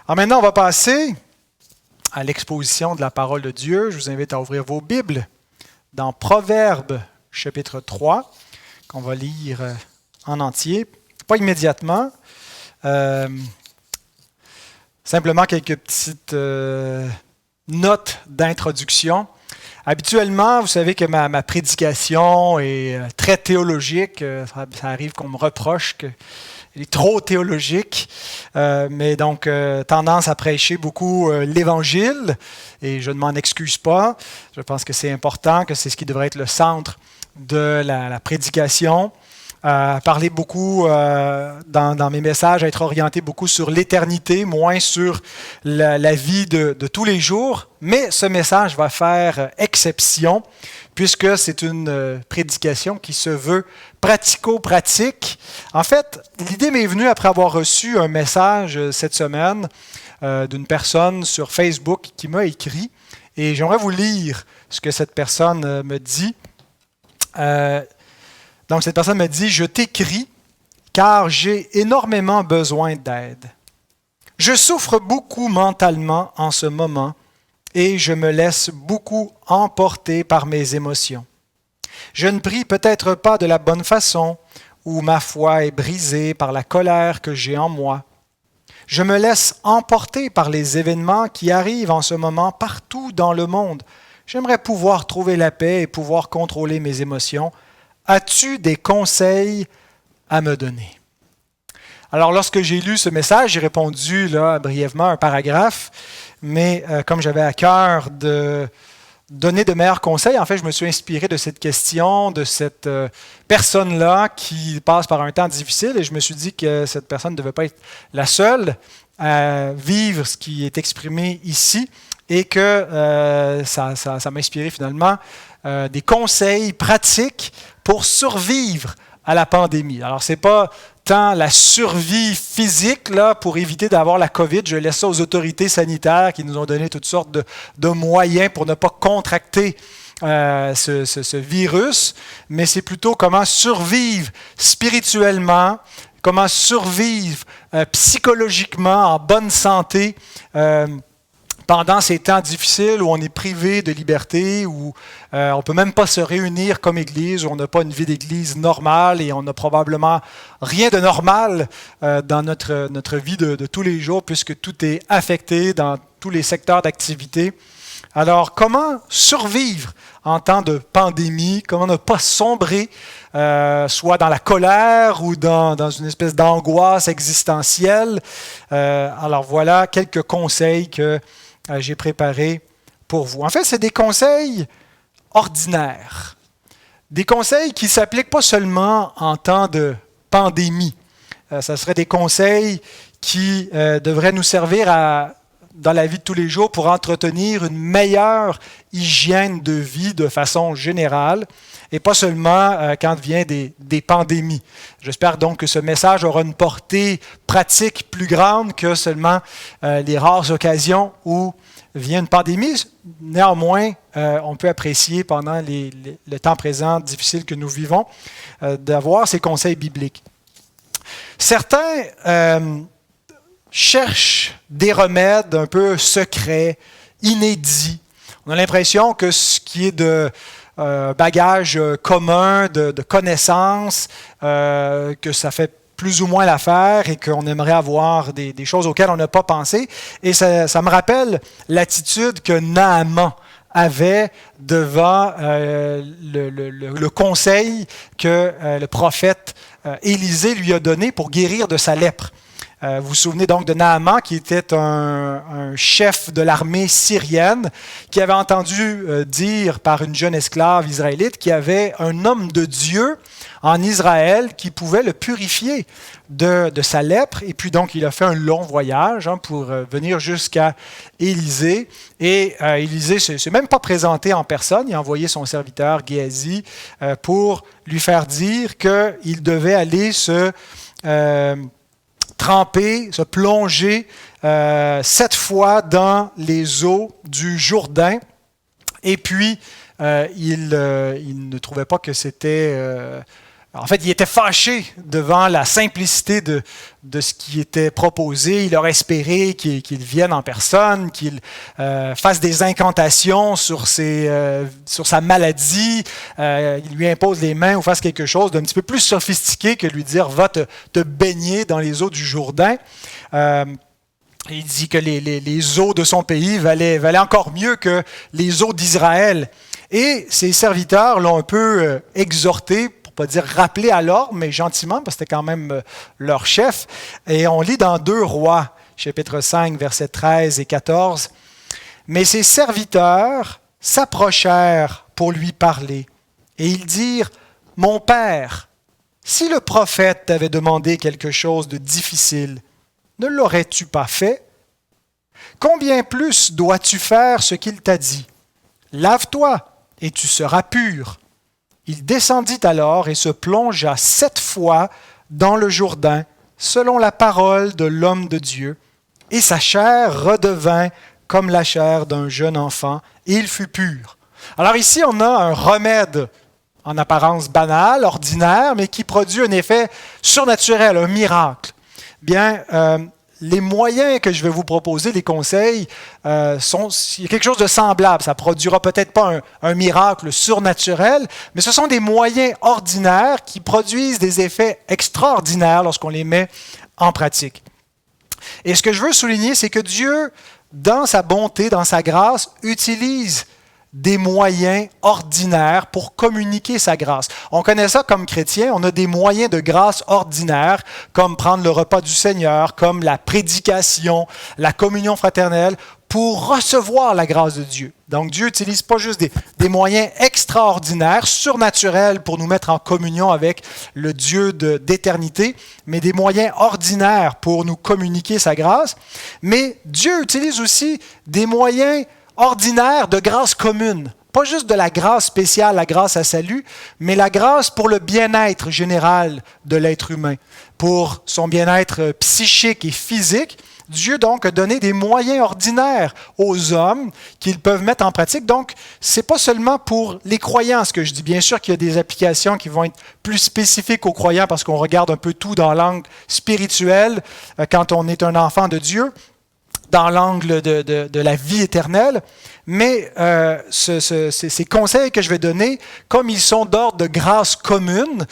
Alors maintenant, on va passer à l'exposition de la parole de Dieu. Je vous invite à ouvrir vos Bibles dans Proverbes, chapitre 3, qu'on va lire en entier. Pas immédiatement. Simplement quelques petites notes d'introduction. Habituellement, vous savez que ma prédication est très théologique. Ça arrive qu'on me reproche qu'elle est trop théologique. Mais donc, tendance à prêcher beaucoup l'Évangile. Et je ne m'en excuse pas. Je pense que c'est important, que c'est ce qui devrait être le centre de la prédication. Parler beaucoup dans mes messages, à être orienté beaucoup sur l'éternité, moins sur la vie de tous les jours. Mais ce message va faire exception, puisque c'est une prédication qui se veut pratico-pratique. En fait, l'idée m'est venue après avoir reçu un message cette semaine d'une personne sur Facebook qui m'a écrit, et j'aimerais vous lire ce que cette personne me dit. Donc, cette personne me dit « Je t'écris car j'ai énormément besoin d'aide. Je souffre beaucoup mentalement en ce moment et je me laisse beaucoup emporter par mes émotions. Je ne prie peut-être pas de la bonne façon ou ma foi est brisée par la colère que j'ai en moi. Je me laisse emporter par les événements qui arrivent en ce moment partout dans le monde. J'aimerais pouvoir trouver la paix et pouvoir contrôler mes émotions. As-tu des conseils à me donner? » Alors, lorsque j'ai lu ce message, j'ai répondu brièvement un paragraphe, mais comme j'avais à cœur de donner de meilleurs conseils, en fait, je me suis inspiré de cette question, de cette personne-là qui passe par un temps difficile, et je me suis dit que cette personne ne devait pas être la seule à vivre ce qui est exprimé ici, et que ça m'a inspiré finalement des conseils pratiques pour survivre à la pandémie. Alors, ce n'est pas tant la survie physique là, pour éviter d'avoir la COVID. Je laisse ça aux autorités sanitaires qui nous ont donné toutes sortes de moyens pour ne pas contracter ce virus, mais c'est plutôt comment survivre spirituellement, comment survivre psychologiquement en bonne santé pendant ces temps difficiles où on est privé de liberté, où on ne peut même pas se réunir comme Église, où on n'a pas une vie d'Église normale et on n'a probablement rien de normal dans notre vie de tous les jours, puisque tout est affecté dans tous les secteurs d'activité. Alors, comment survivre en temps de pandémie? Comment ne pas sombrer, soit dans la colère ou dans une espèce d'angoisse existentielle? Alors, voilà quelques conseils que j'ai préparés pour vous. En fait, c'est des conseils ordinaires. Des conseils qui ne s'appliquent pas seulement en temps de pandémie. Ça serait des conseils qui devraient nous servir dans la vie de tous les jours pour entretenir une meilleure hygiène de vie de façon générale et pas seulement quand vient des pandémies. J'espère donc que ce message aura une portée pratique plus grande que seulement les rares occasions où vient une pandémie. Néanmoins, on peut apprécier pendant le temps présent difficile que nous vivons d'avoir ces conseils bibliques. Certains cherchent des remèdes un peu secrets, inédits. On a l'impression que ce qui est de bagage commun, de connaissances, que ça fait plus ou moins l'affaire et qu'on aimerait avoir des choses auxquelles on n'a pas pensé. Et ça me rappelle l'attitude que Naaman avait devant le conseil que le prophète Élisée lui a donné pour guérir de sa lèpre. Vous vous souvenez donc de Naaman, qui était un chef de l'armée syrienne, qui avait entendu dire par une jeune esclave israélite qu'il y avait un homme de Dieu en Israël qui pouvait le purifier de sa lèpre. Et puis donc, il a fait un long voyage pour venir jusqu'à Élisée. Et Élisée ne s'est même pas présenté en personne. Il a envoyé son serviteur Géasi pour lui faire dire qu'il devait aller se tremper, se plonger 7 fois dans les eaux du Jourdain. Et puis, il ne trouvait pas que c'était En fait, il était fâché devant la simplicité de ce qui était proposé. Il aurait espéré qu'il vienne en personne, qu'il fasse des incantations sur sa maladie, il lui impose les mains ou fasse quelque chose d'un petit peu plus sophistiqué que lui dire « va te baigner dans les eaux du Jourdain ». Il dit que les eaux de son pays valaient encore mieux que les eaux d'Israël. Et ses serviteurs l'ont un peu exhorté, pas dire rappeler à l'ordre, mais gentiment, parce que c'était quand même leur chef. Et on lit dans 2 Rois, chapitre 5, versets 13 et 14. « Mais ses serviteurs s'approchèrent pour lui parler, et ils dirent, « Mon père, si le prophète t'avait demandé quelque chose de difficile, ne l'aurais-tu pas fait? Combien plus dois-tu faire ce qu'il t'a dit? Lave-toi, et tu seras pur. » Il descendit alors et se plongea 7 fois dans le Jourdain, selon la parole de l'homme de Dieu, et sa chair redevint comme la chair d'un jeune enfant, et il fut pur. Alors ici, on a un remède en apparence banal, ordinaire, mais qui produit un effet surnaturel, un miracle. Bien, les moyens que je vais vous proposer, les conseils, il y a quelque chose de semblable. Ça ne produira peut-être pas un miracle surnaturel, mais ce sont des moyens ordinaires qui produisent des effets extraordinaires lorsqu'on les met en pratique. Et ce que je veux souligner, c'est que Dieu, dans sa bonté, dans sa grâce, utilise des moyens ordinaires pour communiquer sa grâce. On connaît ça comme chrétien, on a des moyens de grâce ordinaires, comme prendre le repas du Seigneur, comme la prédication, la communion fraternelle, pour recevoir la grâce de Dieu. Donc Dieu n'utilise pas juste des moyens extraordinaires, surnaturels pour nous mettre en communion avec le Dieu d'éternité, mais des moyens ordinaires pour nous communiquer sa grâce. Mais Dieu utilise aussi des moyens ordinaire de grâce commune. Pas juste de la grâce spéciale, la grâce à salut, mais la grâce pour le bien-être général de l'être humain, pour son bien-être psychique et physique. Dieu donc a donné des moyens ordinaires aux hommes qu'ils peuvent mettre en pratique. Donc, ce n'est pas seulement pour les croyants ce que je dis. Bien sûr qu'il y a des applications qui vont être plus spécifiques aux croyants parce qu'on regarde un peu tout dans l'angle spirituel quand on est un enfant de Dieu, dans l'angle de la vie éternelle, mais ces conseils que je vais donner, comme ils sont d'ordre de grâce commune,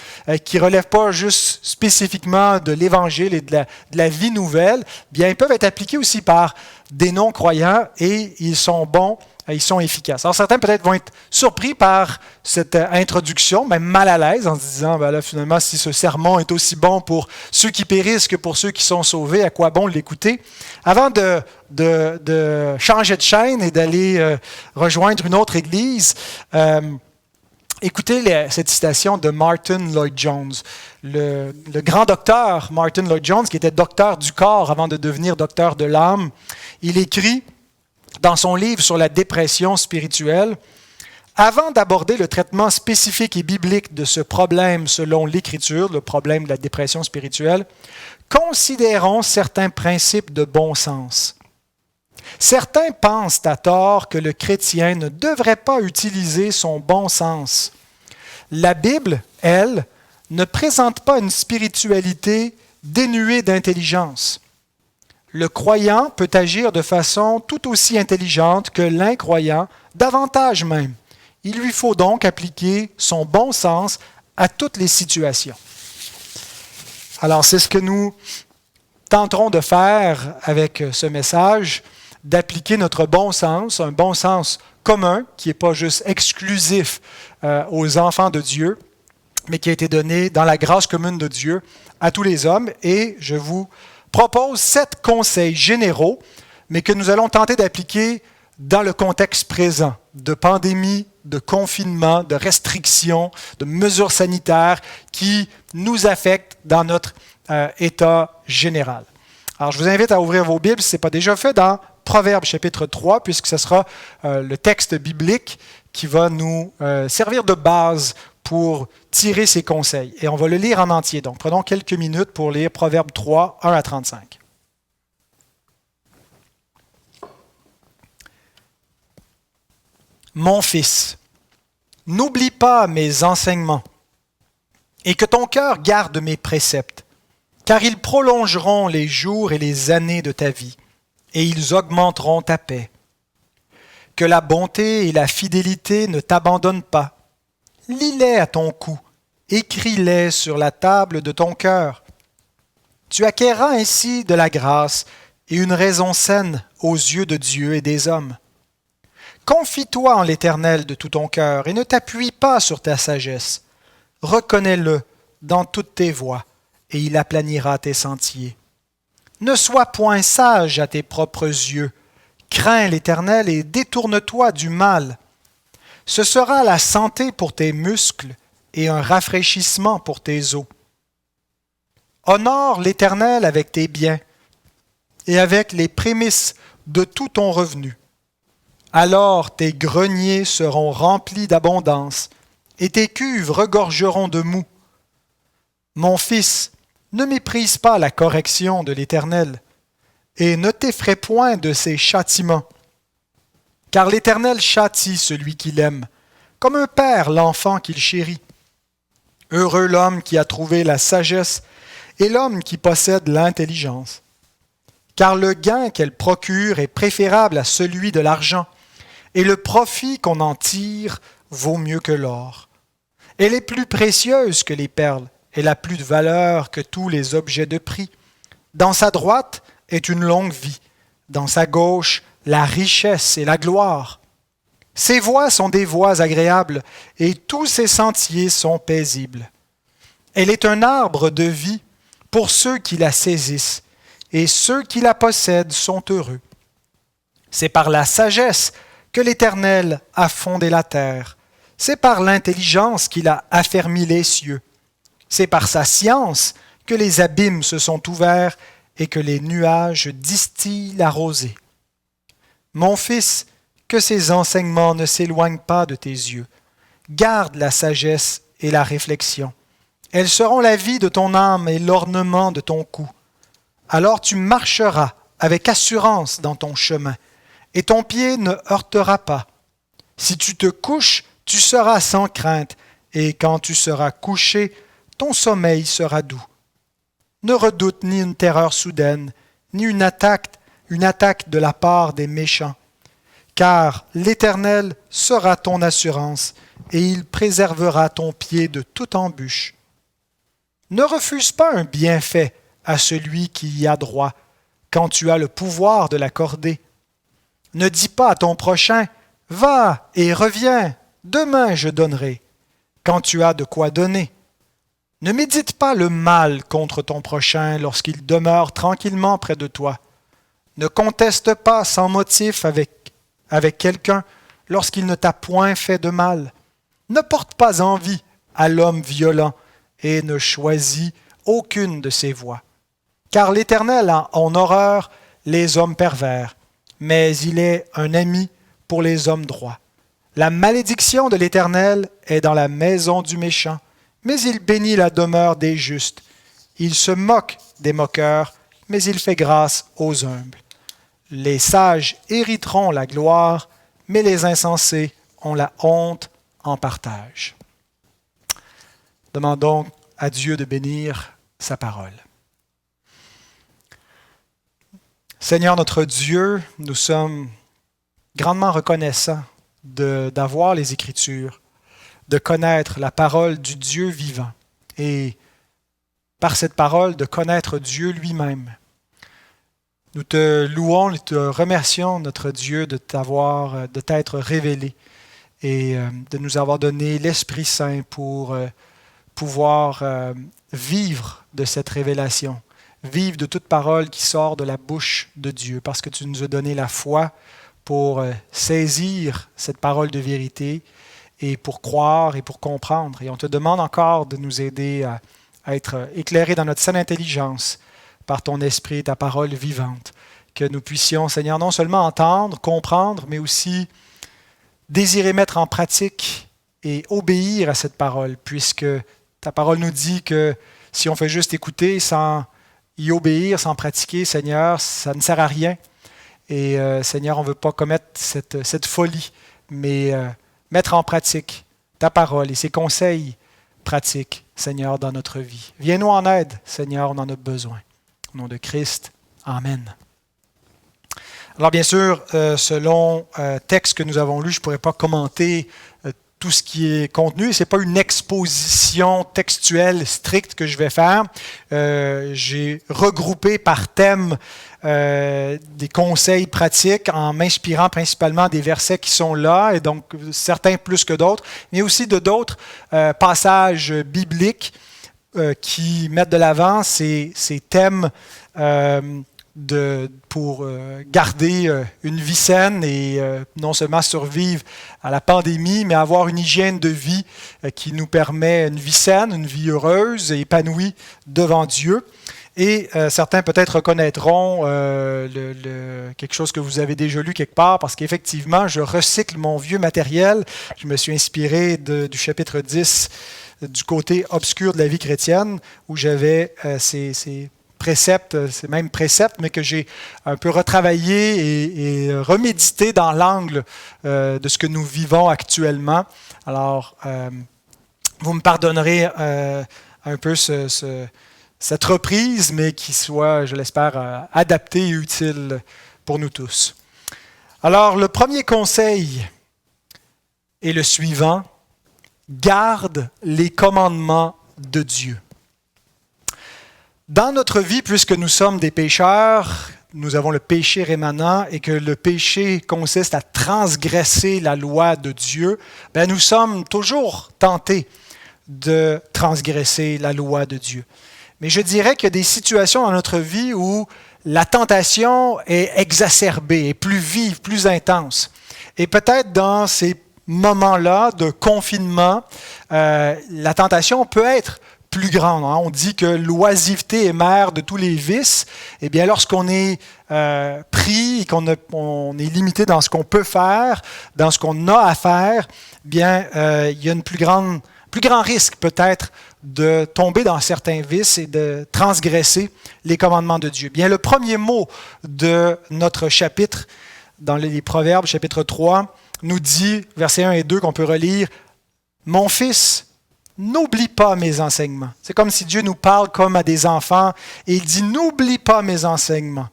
qui ne relèvent pas juste spécifiquement de l'Évangile et de la vie nouvelle, bien, ils peuvent être appliqués aussi par des non-croyants et ils sont bons, ils sont efficaces. Alors certains peut-être vont être surpris par cette introduction, même mal à l'aise en se disant, ben là, finalement, si ce sermon est aussi bon pour ceux qui périssent que pour ceux qui sont sauvés, à quoi bon l'écouter? Avant de changer de chaîne et d'aller rejoindre une autre église, écoutez cette citation de Martin Lloyd-Jones, le grand docteur Martin Lloyd-Jones, qui était docteur du corps avant de devenir docteur de l'âme. Il écrit dans son livre sur la dépression spirituelle, « Avant d'aborder le traitement spécifique et biblique de ce problème selon l'Écriture, le problème de la dépression spirituelle, considérons certains principes de bon sens. Certains pensent à tort que le chrétien ne devrait pas utiliser son bon sens. La Bible, elle, ne présente pas une spiritualité dénuée d'intelligence. Le croyant peut agir de façon tout aussi intelligente que l'incroyant, davantage même. Il lui faut donc appliquer son bon sens à toutes les situations. » Alors, c'est ce que nous tenterons de faire avec ce message, d'appliquer notre bon sens, un bon sens commun, qui n'est pas juste exclusif aux enfants de Dieu, mais qui a été donné dans la grâce commune de Dieu à tous les hommes. Et je vous propose 7 conseils généraux, mais que nous allons tenter d'appliquer dans le contexte présent de pandémie, de confinement, de restrictions, de mesures sanitaires qui nous affectent dans notre état général. Alors, je vous invite à ouvrir vos Bibles, si ce n'est pas déjà fait, dans Proverbes chapitre 3, puisque ce sera le texte biblique qui va nous servir de base pour tirer ces conseils. Et on va le lire en entier. Donc, prenons quelques minutes pour lire Proverbes 3, 1 à 35. Mon fils, n'oublie pas mes enseignements. et que ton cœur garde mes préceptes, car ils prolongeront les jours et les années de ta vie, et ils augmenteront ta paix. Que la bonté et la fidélité ne t'abandonnent pas. Lis-les à ton cou, écris-les sur la table de ton cœur. Tu acquerras ainsi de la grâce et une raison saine aux yeux de Dieu et des hommes. Confie-toi en l'Éternel de tout ton cœur et ne t'appuie pas sur ta sagesse. Reconnais-le dans toutes tes voies et il aplanira tes sentiers. Ne sois point sage à tes propres yeux. Crains l'Éternel et détourne-toi du mal. Ce sera la santé pour tes muscles et un rafraîchissement pour tes os. Honore l'Éternel avec tes biens et avec les prémices de tout ton revenu. Alors tes greniers seront remplis d'abondance et tes cuves regorgeront de moût. Mon fils, ne méprise pas la correction de l'Éternel et ne t'effraie point de ses châtiments. Car l'Éternel châtie celui qu'il aime, comme un père l'enfant qu'il chérit. Heureux l'homme qui a trouvé la sagesse et l'homme qui possède l'intelligence. Car le gain qu'elle procure est préférable à celui de l'argent, et le profit qu'on en tire vaut mieux que l'or. Elle est plus précieuse que les perles, elle a plus de valeur que tous les objets de prix. Dans sa droite est une longue vie, dans sa gauche la richesse et la gloire. Ses voies sont des voies agréables, et tous ses sentiers sont paisibles. Elle est un arbre de vie pour ceux qui la saisissent, et ceux qui la possèdent sont heureux. C'est par la sagesse que l'Éternel a fondé la terre. C'est par l'intelligence qu'il a affermi les cieux. C'est par sa science que les abîmes se sont ouverts et que les nuages distillent la rosée. Mon fils, que ces enseignements ne s'éloignent pas de tes yeux. Garde la sagesse et la réflexion. Elles seront la vie de ton âme et l'ornement de ton cou. Alors tu marcheras avec assurance dans ton chemin, et ton pied ne heurtera pas. Si tu te couches, tu seras sans crainte, et quand tu seras couché, ton sommeil sera doux. Ne redoute ni une terreur soudaine, ni une attaque de la part des méchants, car l'Éternel sera ton assurance, et il préservera ton pied de toute embûche. Ne refuse pas un bienfait à celui qui y a droit, quand tu as le pouvoir de l'accorder. Ne dis pas à ton prochain, « Va et reviens, demain je donnerai », quand tu as de quoi donner. Ne médite pas le mal contre ton prochain lorsqu'il demeure tranquillement près de toi. Ne conteste pas sans motif avec quelqu'un lorsqu'il ne t'a point fait de mal. Ne porte pas envie à l'homme violent et ne choisis aucune de ses voies. Car l'Éternel a en horreur les hommes pervers, mais il est un ami pour les hommes droits. La malédiction de l'Éternel est dans la maison du méchant, mais il bénit la demeure des justes. Il se moque des moqueurs, mais il fait grâce aux humbles. Les sages hériteront la gloire, mais les insensés ont la honte en partage. Demandons à Dieu de bénir sa parole. Seigneur notre Dieu, nous sommes grandement reconnaissants d'avoir les Écritures, de connaître la parole du Dieu vivant et par cette parole de connaître Dieu lui-même. Nous te louons et te remercions, notre Dieu, de t'être révélé et de nous avoir donné l'Esprit Saint pour pouvoir vivre de cette révélation, vivre de toute parole qui sort de la bouche de Dieu, parce que tu nous as donné la foi pour saisir cette parole de vérité et pour croire et pour comprendre. Et on te demande encore de nous aider à être éclairés dans notre saine intelligence par ton esprit et ta parole vivante. Que nous puissions, Seigneur, non seulement entendre, comprendre, mais aussi désirer mettre en pratique et obéir à cette parole, puisque ta parole nous dit que si on fait juste écouter sans y obéir, sans pratiquer, Seigneur, ça ne sert à rien. Et Seigneur, on ne veut pas commettre cette folie, mais mettre en pratique ta parole et ses conseils pratiques Seigneur, dans notre vie. Viens-nous en aide, Seigneur, on en a besoin. Au nom de Christ, Amen. Alors bien sûr, selon texte que nous avons lu, je ne pourrais pas commenter tout ce qui est contenu. Ce n'est pas une exposition textuelle stricte que je vais faire. J'ai regroupé par thème des conseils pratiques en m'inspirant principalement des versets qui sont là, et donc certains plus que d'autres, mais aussi de d'autres passages bibliques qui mettent de l'avant ces thèmes pour garder une vie saine et non seulement survivre à la pandémie, mais avoir une hygiène de vie qui nous permet une vie saine, une vie heureuse et épanouie devant Dieu. Et certains peut-être reconnaîtront quelque chose que vous avez déjà lu quelque part, parce qu'effectivement, je recycle mon vieux matériel. Je me suis inspiré du chapitre 10 du côté obscur de la vie chrétienne, où j'avais ces préceptes, c'est même préceptes, mais que j'ai un peu retravaillé et remédité dans l'angle de ce que nous vivons actuellement. Alors, vous me pardonnerez un peu cette reprise, mais qui soit, je l'espère, adaptée et utile pour nous tous. Alors, le premier conseil est le suivant: garde les commandements de Dieu. Dans notre vie, puisque nous sommes des pécheurs, nous avons le péché rémanent et que le péché consiste à transgresser la loi de Dieu, bien, nous sommes toujours tentés de transgresser la loi de Dieu. Mais je dirais qu'il y a des situations dans notre vie où la tentation est exacerbée, est plus vive, plus intense. Et peut-être dans ces moments-là de confinement, la tentation peut être plus grande. On dit que l'oisiveté est mère de tous les vices. Eh bien, lorsqu'on est pris et qu'on est limité dans ce qu'on peut faire, dans ce qu'on a à faire, bien, il y a plus grand risque peut-être de tomber dans certains vices et de transgresser les commandements de Dieu. Bien, le premier mot de notre chapitre, dans les Proverbes, chapitre 3, nous dit, versets 1 et 2, qu'on peut relire: « Mon fils, n'oublie pas mes enseignements. » C'est comme si Dieu nous parle comme à des enfants et il dit: « N'oublie pas mes enseignements.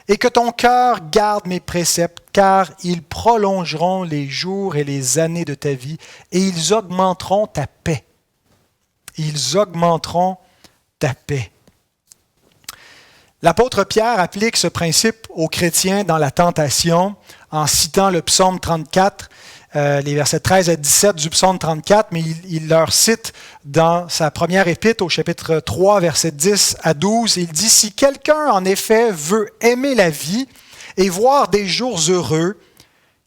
Et que ton cœur garde mes préceptes, car ils prolongeront les jours et les années de ta vie, et ils augmenteront ta paix. » Ils augmenteront ta paix. L'apôtre Pierre applique ce principe aux chrétiens dans la tentation en citant le psaume 34, les versets 13 à 17 du psaume 34, mais il leur cite dans sa première épître au chapitre 3, versets 10 à 12, il dit: « Si quelqu'un en effet veut aimer la vie et voir des jours heureux,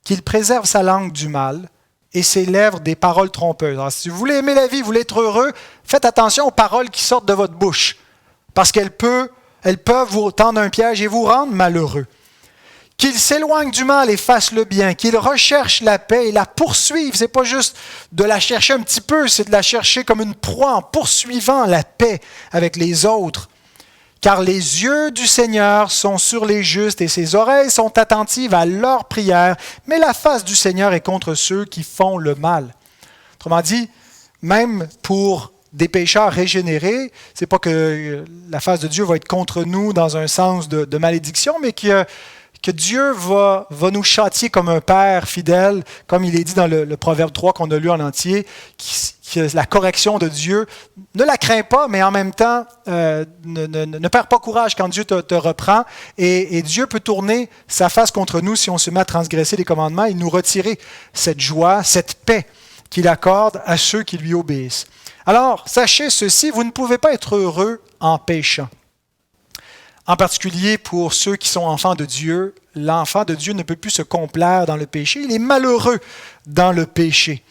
qu'il préserve sa langue du mal et ses lèvres des paroles trompeuses. » Alors, si vous voulez aimer la vie, vous voulez être heureux, faites attention aux paroles qui sortent de votre bouche, parce qu'elles peuvent vous tendre un piège et vous rendre malheureux. Qu'il s'éloigne du mal et fasse le bien, qu'il recherche la paix et la poursuive. Ce n'est pas juste de la chercher un petit peu, c'est de la chercher comme une proie en poursuivant la paix avec les autres. Car les yeux du Seigneur sont sur les justes et ses oreilles sont attentives à leurs prières, mais la face du Seigneur est contre ceux qui font le mal. Autrement dit, même pour des pécheurs régénérés, ce n'est pas que la face de Dieu va être contre nous dans un sens de malédiction, mais que Dieu va nous châtier comme un père fidèle, comme il est dit dans le Proverbe 3 qu'on a lu en entier, que la correction de Dieu, ne la crains pas, mais en même temps, ne perds pas courage quand Dieu te reprend. Et Dieu peut tourner sa face contre nous si on se met à transgresser les commandements et nous retirer cette joie, cette paix qu'il accorde à ceux qui lui obéissent. Alors, sachez ceci, vous ne pouvez pas être heureux en péchant. En particulier pour ceux qui sont enfants de Dieu, l'enfant de Dieu ne peut plus se complaire dans le péché. Il est malheureux dans le péché.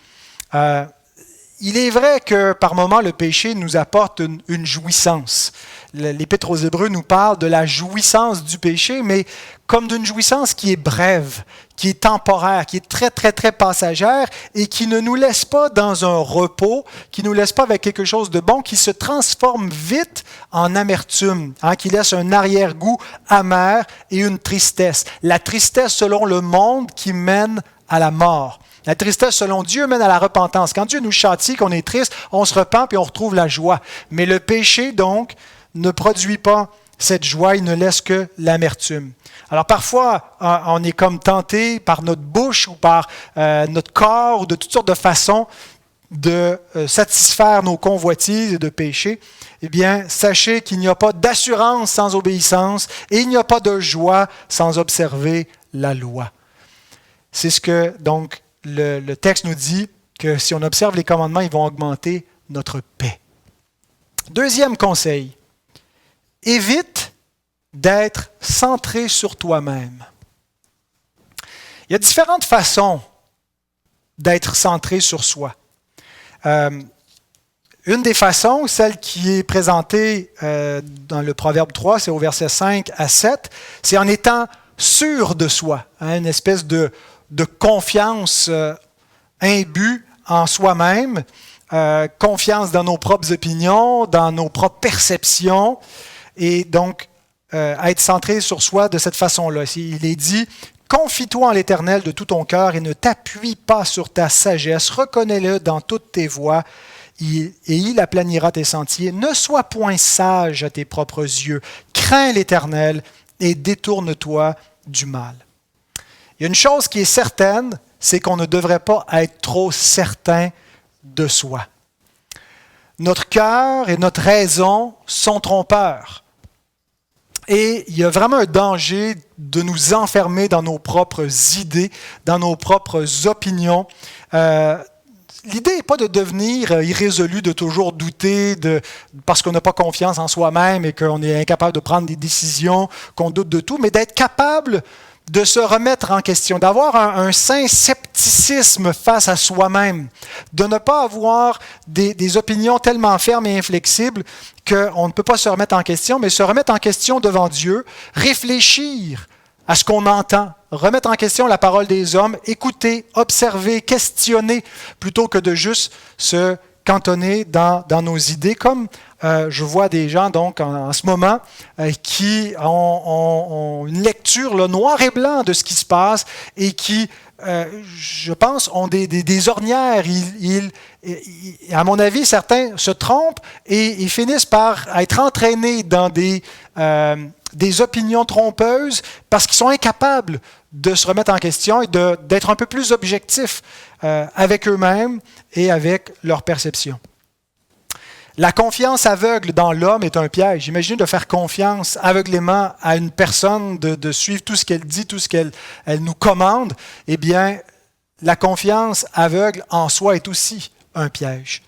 Il est vrai que par moments, le péché nous apporte une jouissance. L'Épître aux Hébreux nous parle de la jouissance du péché, mais comme d'une jouissance qui est brève, qui est temporaire, qui est très, très, très passagère et qui ne nous laisse pas dans un repos, qui ne nous laisse pas avec quelque chose de bon, qui se transforme vite en amertume, qui laisse un arrière-goût amer et une tristesse. La tristesse selon le monde qui mène à la mort. La tristesse, selon Dieu, mène à la repentance. Quand Dieu nous châtie, qu'on est triste, on se repent puis on retrouve la joie. Mais le péché, donc, ne produit pas cette joie, il ne laisse que l'amertume. Alors parfois, on est comme tenté par notre bouche ou par notre corps ou de toutes sortes de façons de satisfaire nos convoitises et de pécher. Eh bien, sachez qu'il n'y a pas d'assurance sans obéissance et il n'y a pas de joie sans observer la loi. C'est ce que, donc, le texte nous dit, que si on observe les commandements, ils vont augmenter notre paix. Deuxième conseil, évite d'être centré sur toi-même. Il y a différentes façons d'être centré sur soi. Une des façons, celle qui est présentée dans le Proverbe 3, c'est au verset 5 à 7, c'est en étant sûr de soi, une espèce de confiance imbue en soi-même, confiance dans nos propres opinions, dans nos propres perceptions, et donc être centré sur soi de cette façon-là. Il est dit, confie-toi en l'Éternel de tout ton cœur et ne t'appuie pas sur ta sagesse, reconnais-le dans toutes tes voies, et il aplanira tes sentiers. Ne sois point sage à tes propres yeux, crains l'Éternel et détourne-toi du mal. Il y a une chose qui est certaine, c'est qu'on ne devrait pas être trop certain de soi. Notre cœur et notre raison sont trompeurs. Et il y a vraiment un danger de nous enfermer dans nos propres idées, dans nos propres opinions. L'idée n'est pas de devenir irrésolu, de toujours douter parce qu'on n'a pas confiance en soi-même et qu'on est incapable de prendre des décisions, qu'on doute de tout, mais d'être capable de se remettre en question, d'avoir un sain scepticisme face à soi-même, de ne pas avoir des opinions tellement fermes et inflexibles qu'on ne peut pas se remettre en question, mais se remettre en question devant Dieu, réfléchir à ce qu'on entend, remettre en question la parole des hommes, écouter, observer, questionner, plutôt que de juste se cantonner dans nos idées, comme je vois des gens donc en ce moment qui ont une lecture là, noir et blanc de ce qui se passe et qui, je pense, ont des ornières. À mon avis, certains se trompent et ils finissent par être entraînés dans des opinions trompeuses parce qu'ils sont incapables de se remettre en question et d'être un peu plus objectifs avec eux-mêmes et avec leur perception. La confiance aveugle dans l'homme est un piège. Imaginez de faire confiance aveuglément à une personne, de suivre tout ce qu'elle dit, tout ce qu'elle nous commande. Eh bien, la confiance aveugle en soi est aussi un piège.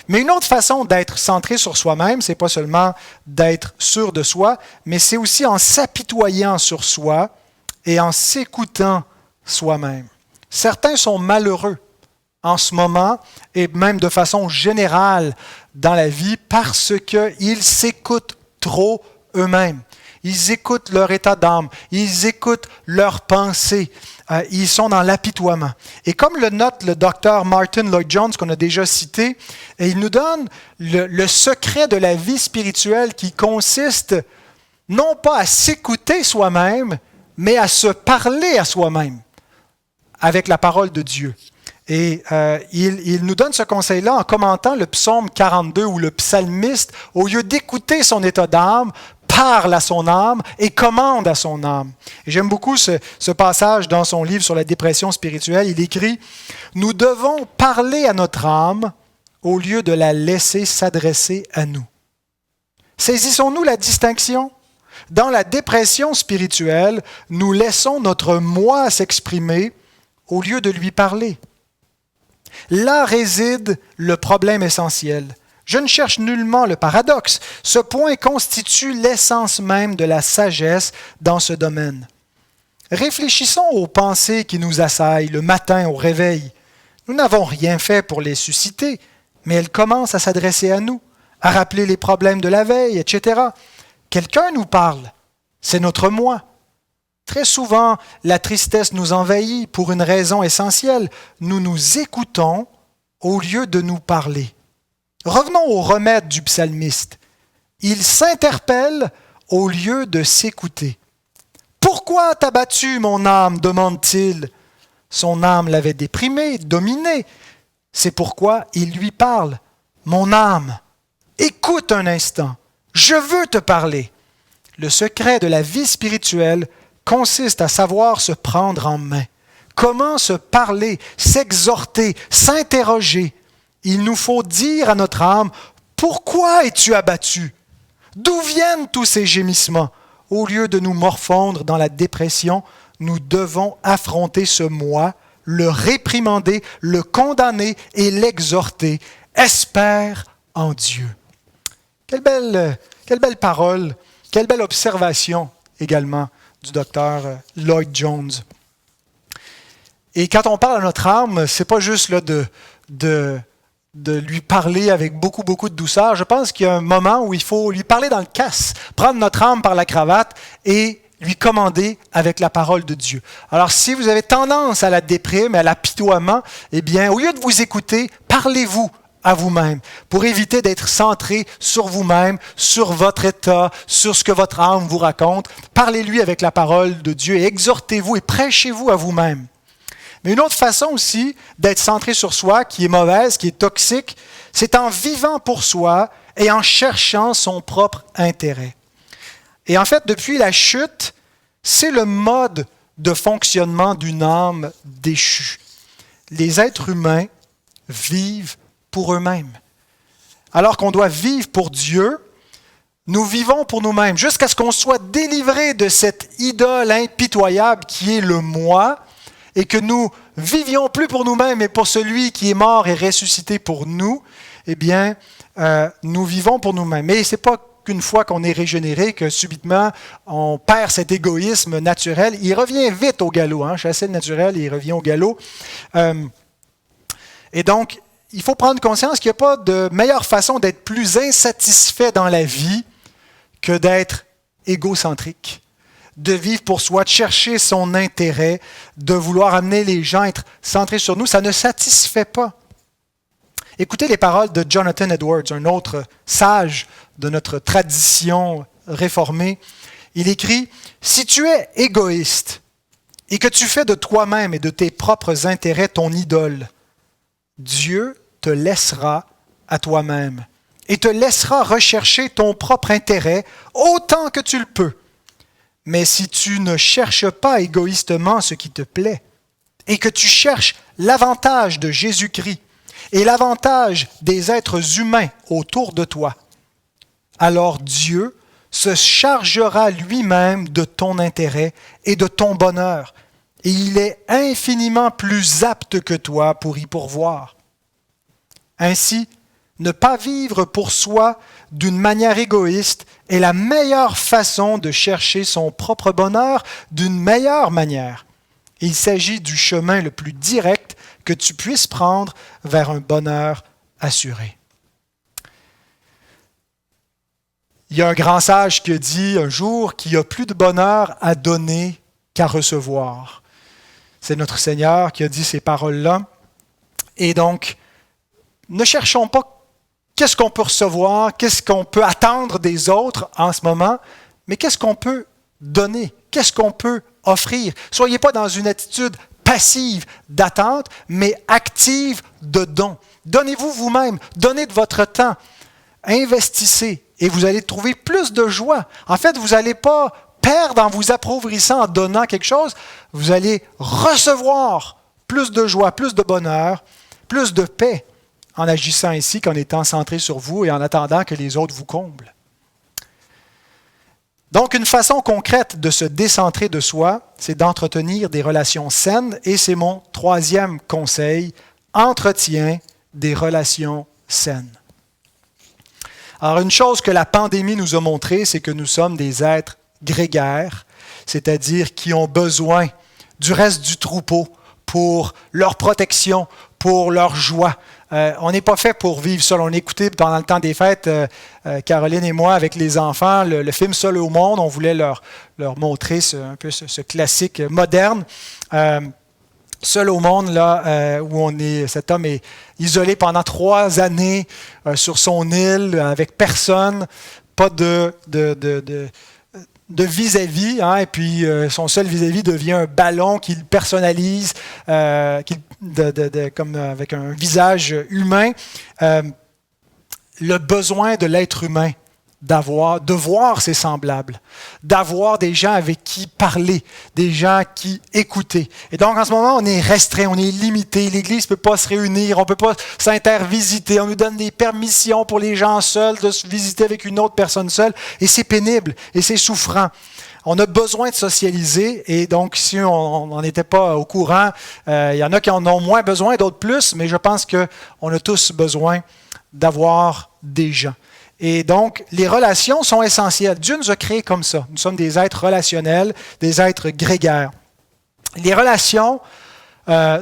Mais une autre façon d'être centré sur soi-même, c'est pas seulement d'être sûr de soi, mais c'est aussi en s'apitoyant sur soi et en s'écoutant soi-même. Certains sont malheureux en ce moment et même de façon générale dans la vie parce qu'ils s'écoutent trop eux-mêmes. Ils écoutent leur état d'âme, ils écoutent leurs pensées, ils sont dans l'apitoiement. Et comme le note le docteur Martin Lloyd-Jones qu'on a déjà cité, il nous donne le secret de la vie spirituelle qui consiste non pas à s'écouter soi-même, mais à se parler à soi-même avec la parole de Dieu. Et il nous donne ce conseil-là en commentant le psaume 42 où le psalmiste, au lieu d'écouter son état d'âme, parle à son âme et commande à son âme. Et j'aime beaucoup ce passage dans son livre sur la dépression spirituelle. Il écrit « Nous devons parler à notre âme au lieu de la laisser s'adresser à nous. » Saisissons-nous la distinction? Dans la dépression spirituelle, nous laissons notre moi s'exprimer au lieu de lui parler. Là réside le problème essentiel. Je ne cherche nullement le paradoxe. Ce point constitue l'essence même de la sagesse dans ce domaine. Réfléchissons aux pensées qui nous assaillent le matin au réveil. Nous n'avons rien fait pour les susciter, mais elles commencent à s'adresser à nous, à rappeler les problèmes de la veille, etc. Quelqu'un nous parle, c'est notre moi. Très souvent, la tristesse nous envahit pour une raison essentielle. Nous nous écoutons au lieu de nous parler. Revenons au remède du psalmiste. Il s'interpelle au lieu de s'écouter. « Pourquoi t'as battu, mon âme ?» demande-t-il. Son âme l'avait déprimé, dominé. C'est pourquoi il lui parle. « Mon âme, écoute un instant, je veux te parler. » Le secret de la vie spirituelle consiste à savoir se prendre en main. Comment se parler, s'exhorter, s'interroger. Il nous faut dire à notre âme, « Pourquoi es-tu abattu? D'où viennent tous ces gémissements? » Au lieu de nous morfondre dans la dépression, nous devons affronter ce moi, le réprimander, le condamner et l'exhorter. Espère en Dieu. Quelle belle parole, quelle belle observation également du docteur Lloyd Jones. Et quand on parle à notre âme, c'est pas juste là, de lui parler avec beaucoup de douceur. Je pense qu'il y a un moment où il faut lui parler dans le casse, prendre notre âme par la cravate et lui commander avec la parole de Dieu. Alors, si vous avez tendance à la déprime, à l'apitoiement, eh bien, au lieu de vous écouter, parlez-vous à vous-même pour éviter d'être centré sur vous-même, sur votre état, sur ce que votre âme vous raconte. Parlez-lui avec la parole de Dieu et exhortez-vous et prêchez-vous à vous-même. Mais une autre façon aussi d'être centré sur soi, qui est mauvaise, qui est toxique, c'est en vivant pour soi et en cherchant son propre intérêt. Et en fait, depuis la chute, c'est le mode de fonctionnement d'une âme déchue. Les êtres humains vivent pour eux-mêmes. Alors qu'on doit vivre pour Dieu, nous vivons pour nous-mêmes, jusqu'à ce qu'on soit délivré de cette idole impitoyable qui est le moi, et que nous vivions plus pour nous-mêmes, mais pour celui qui est mort et ressuscité pour nous, eh bien, nous vivons pour nous-mêmes. Mais ce n'est pas qu'une fois qu'on est régénéré, que subitement, on perd cet égoïsme naturel. Il revient vite au galop. Chasser le naturel, il revient au galop. Et donc, il faut prendre conscience qu'il n'y a pas de meilleure façon d'être plus insatisfait dans la vie que d'être égocentrique, de vivre pour soi, de chercher son intérêt, de vouloir amener les gens à être centrés sur nous. Ça ne satisfait pas. Écoutez les paroles de Jonathan Edwards, un autre sage de notre tradition réformée. Il écrit « Si tu es égoïste et que tu fais de toi-même et de tes propres intérêts ton idole, Dieu te laissera à toi-même et te laissera rechercher ton propre intérêt autant que tu le peux. Mais si tu ne cherches pas égoïstement ce qui te plaît et que tu cherches l'avantage de Jésus-Christ et l'avantage des êtres humains autour de toi, alors Dieu se chargera lui-même de ton intérêt et de ton bonheur, et il est infiniment plus apte que toi pour y pourvoir. Ainsi, ne pas vivre pour soi d'une manière égoïste est la meilleure façon de chercher son propre bonheur d'une meilleure manière. Il s'agit du chemin le plus direct que tu puisses prendre vers un bonheur assuré. Il y a un grand sage qui a dit un jour qu'il y a plus de bonheur à donner qu'à recevoir. C'est notre Seigneur qui a dit ces paroles-là. Et donc, ne cherchons pas qu'est-ce qu'on peut recevoir, qu'est-ce qu'on peut attendre des autres en ce moment, mais qu'est-ce qu'on peut donner, qu'est-ce qu'on peut offrir. Soyez pas dans une attitude passive d'attente, mais active de don. Donnez-vous vous-même, donnez de votre temps, investissez et vous allez trouver plus de joie. En fait, vous n'allez pas perdre en vous appauvrissant en donnant quelque chose, vous allez recevoir plus de joie, plus de bonheur, plus de paix en agissant ainsi qu'en étant centré sur vous et en attendant que les autres vous comblent. Donc, une façon concrète de se décentrer de soi, c'est d'entretenir des relations saines, et c'est mon troisième conseil, entretiens des relations saines. Alors, une chose que la pandémie nous a montré, c'est que nous sommes des êtres grégaires, c'est-à-dire qui ont besoin du reste du troupeau pour leur protection, pour leur joie. On n'est pas fait pour vivre seul. On écoutait pendant le temps des fêtes, Caroline et moi, avec les enfants, le film Seul au monde. On voulait leur montrer un peu ce classique moderne. Seul au monde, là, où cet homme est isolé pendant 3 années sur son île, avec personne, pas vis-à-vis, hein, et puis son seul vis-à-vis devient un ballon qu'il personnalise comme avec un visage humain. Le besoin de l'être humain de voir ses semblables, d'avoir des gens avec qui parler, des gens qui écouter. Et donc, en ce moment, on est restreint, on est limité. L'Église ne peut pas se réunir, on ne peut pas s'intervisiter. On nous donne des permissions pour les gens seuls de se visiter avec une autre personne seule. Et c'est pénible et c'est souffrant. On a besoin de socialiser et donc, si on n'en était pas au courant, il y en a qui en ont moins besoin, d'autres plus, mais je pense qu'on a tous besoin d'avoir des gens. Et donc, les relations sont essentielles. Dieu nous a créés comme ça. Nous sommes des êtres relationnels, des êtres grégaires. Les relations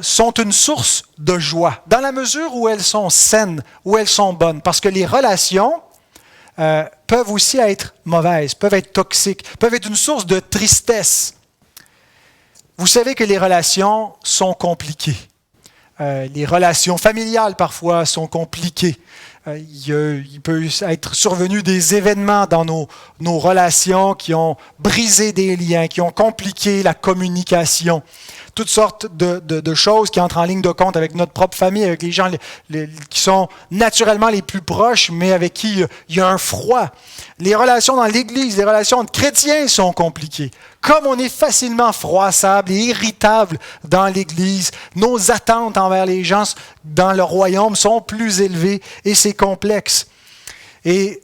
sont une source de joie, dans la mesure où elles sont saines, où elles sont bonnes. Parce que les relations peuvent aussi être mauvaises, peuvent être toxiques, peuvent être une source de tristesse. Vous savez que les relations sont compliquées. Les relations familiales, parfois, sont compliquées. Il peut être survenu des événements dans nos relations qui ont brisé des liens, qui ont compliqué la communication. Toutes sortes de choses qui entrent en ligne de compte avec notre propre famille, avec les gens qui sont naturellement les plus proches, mais avec qui il y a un froid. Les relations dans l'Église, les relations entre chrétiens sont compliquées. Comme on est facilement froissable et irritable dans l'Église, nos attentes envers les gens dans le royaume sont plus élevées et c'est complexe. Et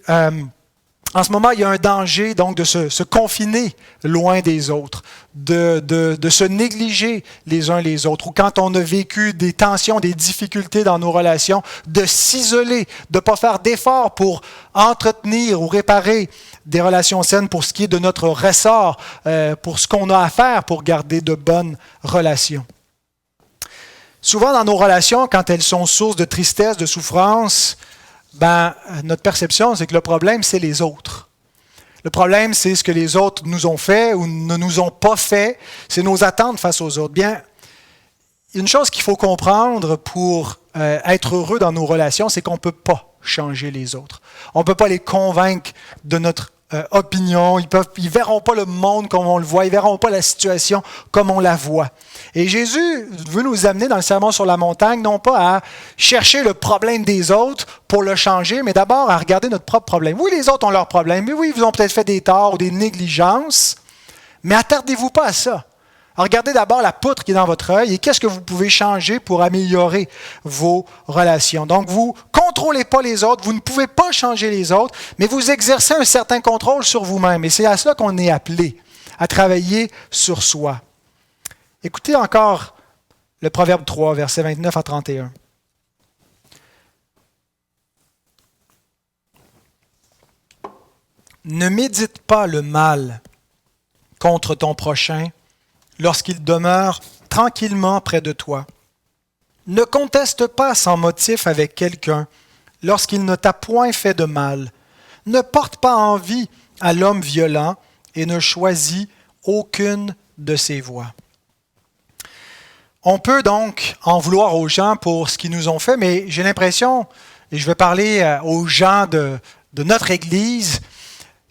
en ce moment, il y a un danger donc de se confiner loin des autres, de se négliger les uns les autres, ou quand on a vécu des tensions, des difficultés dans nos relations, de s'isoler, de ne pas faire d'efforts pour entretenir ou réparer des relations saines pour ce qui est de notre ressort, pour ce qu'on a à faire pour garder de bonnes relations. Souvent dans nos relations, quand elles sont source de tristesse, de souffrance, notre perception, c'est que le problème, c'est les autres. Le problème, c'est ce que les autres nous ont fait ou ne nous ont pas fait. C'est nos attentes face aux autres. Bien, une chose qu'il faut comprendre pour être heureux dans nos relations, c'est qu'on ne peut pas changer les autres. On ne peut pas les convaincre de notre opinion. Ils ne verront pas le monde comme on le voit. Ils ne verront pas la situation comme on la voit. Et Jésus veut nous amener dans le Sermon sur la montagne, non pas à chercher le problème des autres pour le changer, mais d'abord à regarder notre propre problème. Oui, les autres ont leurs problèmes. Mais oui, ils vous ont peut-être fait des torts ou des négligences, mais attardez-vous pas à ça. Regardez d'abord la poutre qui est dans votre œil et qu'est-ce que vous pouvez changer pour améliorer vos relations. Donc, vous ne contrôlez pas les autres, vous ne pouvez pas changer les autres, mais vous exercez un certain contrôle sur vous-même. Et c'est à cela qu'on est appelé, à travailler sur soi. Écoutez encore le Proverbe 3, versets 29 à 31. Ne médite pas le mal contre ton prochain lorsqu'il demeure tranquillement près de toi. Ne conteste pas sans motif avec quelqu'un lorsqu'il ne t'a point fait de mal. Ne porte pas envie à l'homme violent et ne choisis aucune de ses voies. On peut donc en vouloir aux gens pour ce qu'ils nous ont fait, mais j'ai l'impression, et je vais parler aux gens de notre Église,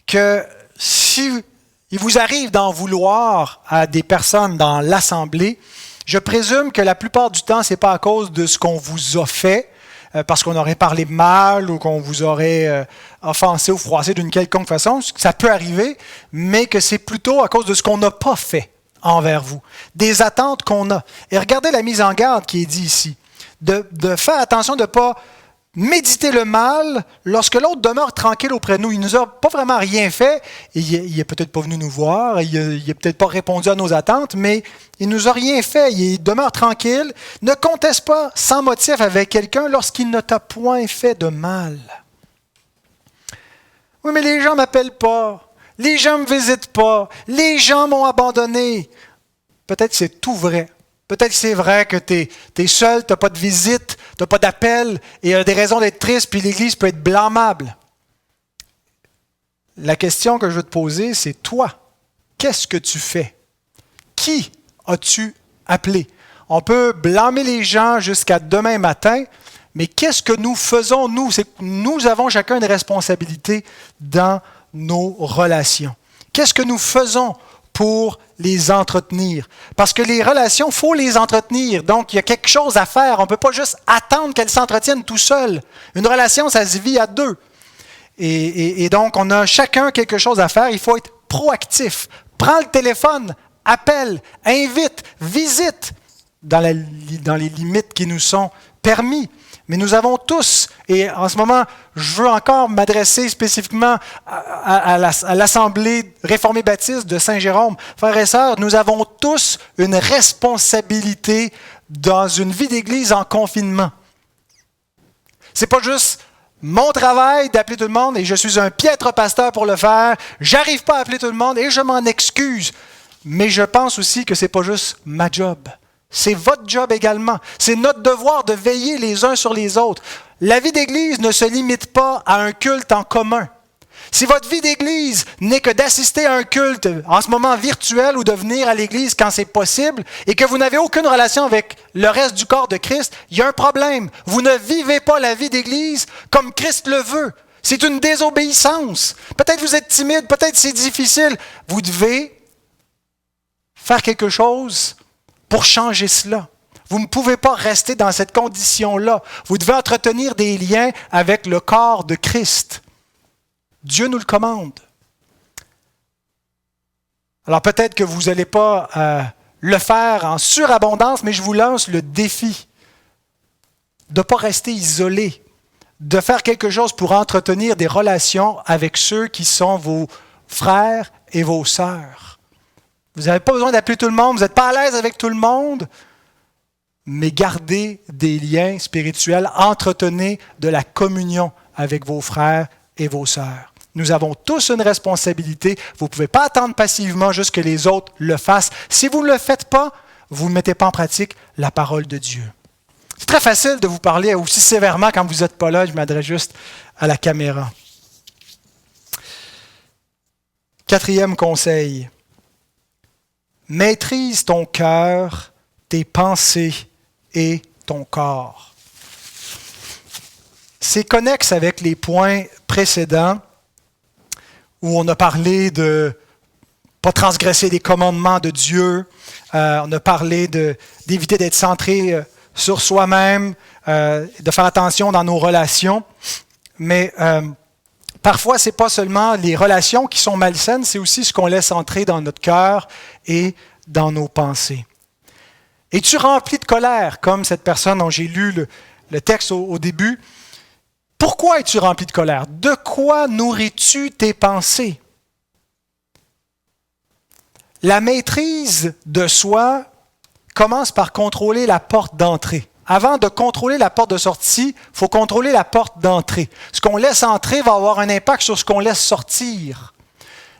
que si il vous arrive d'en vouloir à des personnes dans l'Assemblée, je présume que la plupart du temps, ce n'est pas à cause de ce qu'on vous a fait, parce qu'on aurait parlé mal ou qu'on vous aurait offensé ou froissé d'une quelconque façon. Ça peut arriver, mais que c'est plutôt à cause de ce qu'on n'a pas fait envers vous, des attentes qu'on a. Et regardez la mise en garde qui est dit ici, de faire attention de ne pas méditer le mal lorsque l'autre demeure tranquille auprès de nous. Il ne nous a pas vraiment rien fait, et il n'est peut-être pas venu nous voir, il n'a peut-être pas répondu à nos attentes, mais il ne nous a rien fait, il demeure tranquille. Ne conteste pas sans motif avec quelqu'un lorsqu'il ne t'a point fait de mal. Oui, mais les gens ne m'appellent pas. Les gens ne me visitent pas. Les gens m'ont abandonné. Peut-être que c'est tout vrai. Peut-être que c'est vrai que tu es seul, tu n'as pas de visite, tu n'as pas d'appel, et il y a des raisons d'être triste, puis l'Église peut être blâmable. La question que je veux te poser, c'est toi, qu'est-ce que tu fais? Qui as-tu appelé? On peut blâmer les gens jusqu'à demain matin, mais qu'est-ce que nous faisons, nous? Nous avons chacun une responsabilité dans nos relations. qu'est-ce que nous faisons pour les entretenir? Parce que les relations, il faut les entretenir. Donc, il y a quelque chose à faire. On ne peut pas juste attendre qu'elles s'entretiennent tout seul. Une relation, ça se vit à deux. Et donc, on a chacun quelque chose à faire. Il faut être proactif. Prends le téléphone, appelle, invite, visite dans les limites qui nous sont permis. Mais nous avons tous, et en ce moment, je veux encore m'adresser spécifiquement à l'Assemblée réformée baptiste de Saint-Jérôme. Frères et sœurs, nous avons tous une responsabilité dans une vie d'Église en confinement. C'est pas juste mon travail d'appeler tout le monde, et je suis un piètre pasteur pour le faire. J'arrive pas à appeler tout le monde, et je m'en excuse. Mais je pense aussi que c'est pas juste ma job. C'est votre job également. C'est notre devoir de veiller les uns sur les autres. La vie d'Église ne se limite pas à un culte en commun. Si votre vie d'Église n'est que d'assister à un culte, en ce moment virtuel, ou de venir à l'Église quand c'est possible, et que vous n'avez aucune relation avec le reste du corps de Christ, il y a un problème. Vous ne vivez pas la vie d'Église comme Christ le veut. C'est une désobéissance. Peut-être vous êtes timide, peut-être c'est difficile. Vous devez faire quelque chose pour changer cela. Vous ne pouvez pas rester dans cette condition-là. Vous devez entretenir des liens avec le corps de Christ. Dieu nous le commande. Alors peut-être que vous n'allez pas le faire en surabondance, mais je vous lance le défi de ne pas rester isolé, de faire quelque chose pour entretenir des relations avec ceux qui sont vos frères et vos sœurs. Vous n'avez pas besoin d'appeler tout le monde, vous n'êtes pas à l'aise avec tout le monde, mais gardez des liens spirituels, entretenez de la communion avec vos frères et vos sœurs. Nous avons tous une responsabilité. Vous ne pouvez pas attendre passivement juste que les autres le fassent. Si vous ne le faites pas, vous ne mettez pas en pratique la parole de Dieu. C'est très facile de vous parler aussi sévèrement quand vous n'êtes pas là. Je m'adresse juste à la caméra. 4e conseil. Maîtrise ton cœur, tes pensées et ton corps. C'est connexe avec les points précédents où on a parlé de ne pas transgresser les commandements de Dieu, on a parlé d'éviter d'être centré sur soi-même, de faire attention dans nos relations, mais parfois, ce n'est pas seulement les relations qui sont malsaines, c'est aussi ce qu'on laisse entrer dans notre cœur et dans nos pensées. Es-tu rempli de colère, comme cette personne dont j'ai lu le texte au début? Pourquoi es-tu rempli de colère? De quoi nourris-tu tes pensées? La maîtrise de soi commence par contrôler la porte d'entrée. Avant de contrôler la porte de sortie, il faut contrôler la porte d'entrée. Ce qu'on laisse entrer va avoir un impact sur ce qu'on laisse sortir.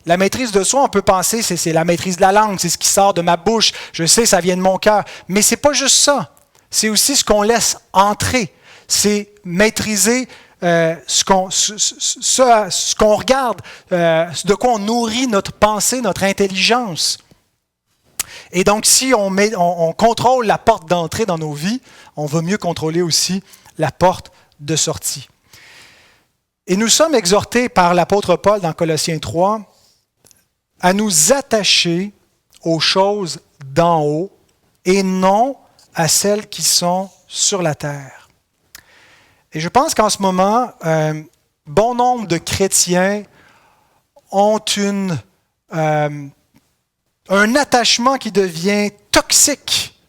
La maîtrise de soi, on peut penser, c'est la maîtrise de la langue, c'est ce qui sort de ma bouche. Je sais, ça vient de mon cœur. Mais ce n'est pas juste ça. C'est aussi ce qu'on laisse entrer. C'est maîtriser ce qu'on regarde, de quoi on nourrit notre pensée, notre intelligence. Et donc, si on contrôle la porte d'entrée dans nos vies, on va mieux contrôler aussi la porte de sortie. Et nous sommes exhortés par l'apôtre Paul dans Colossiens 3 à nous attacher aux choses d'en haut et non à celles qui sont sur la terre. Et je pense qu'en ce moment, bon nombre de chrétiens ont un attachement qui devient toxique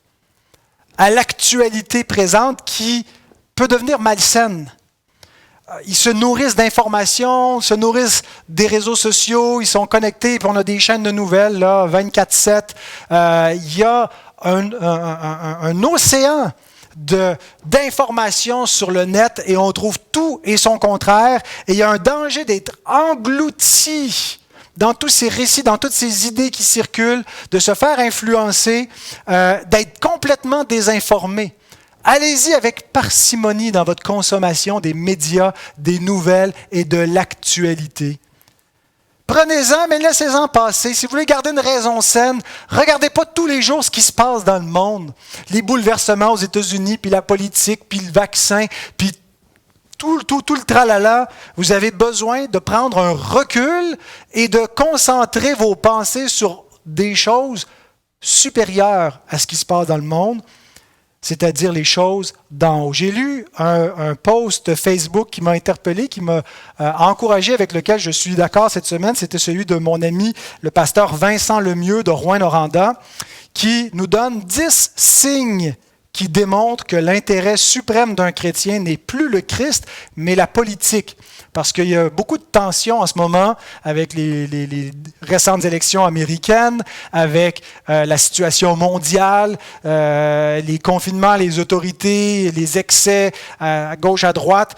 à l'actualité présente qui peut devenir malsaine. Ils se nourrissent d'informations, se nourrissent des réseaux sociaux, ils sont connectés, puis on a des chaînes de nouvelles, là, 24/7. Il y a un océan d'informations sur le net et on trouve tout et son contraire. Et il y a un danger d'être englouti dans tous ces récits, dans toutes ces idées qui circulent, de se faire influencer, d'être complètement désinformé. Allez-y avec parcimonie dans votre consommation des médias, des nouvelles et de l'actualité. Prenez-en, mais laissez-en passer. Si vous voulez garder une raison saine, regardez pas tous les jours ce qui se passe dans le monde. Les bouleversements aux États-Unis, puis la politique, puis le vaccin, puis tout le tralala, vous avez besoin de prendre un recul et de concentrer vos pensées sur des choses supérieures à ce qui se passe dans le monde, c'est-à-dire les choses d'en haut. J'ai lu un post Facebook qui m'a interpellé, qui m'a encouragé, avec lequel je suis d'accord cette semaine. C'était celui de mon ami, le pasteur Vincent Lemieux de Rouyn-Noranda, qui nous donne 10 signes qui démontrent que l'intérêt suprême d'un chrétien n'est plus le Christ, mais la politique. Parce qu'il y a beaucoup de tensions en ce moment avec les récentes élections américaines, avec la situation mondiale, les confinements, les autorités, les excès à gauche, à droite,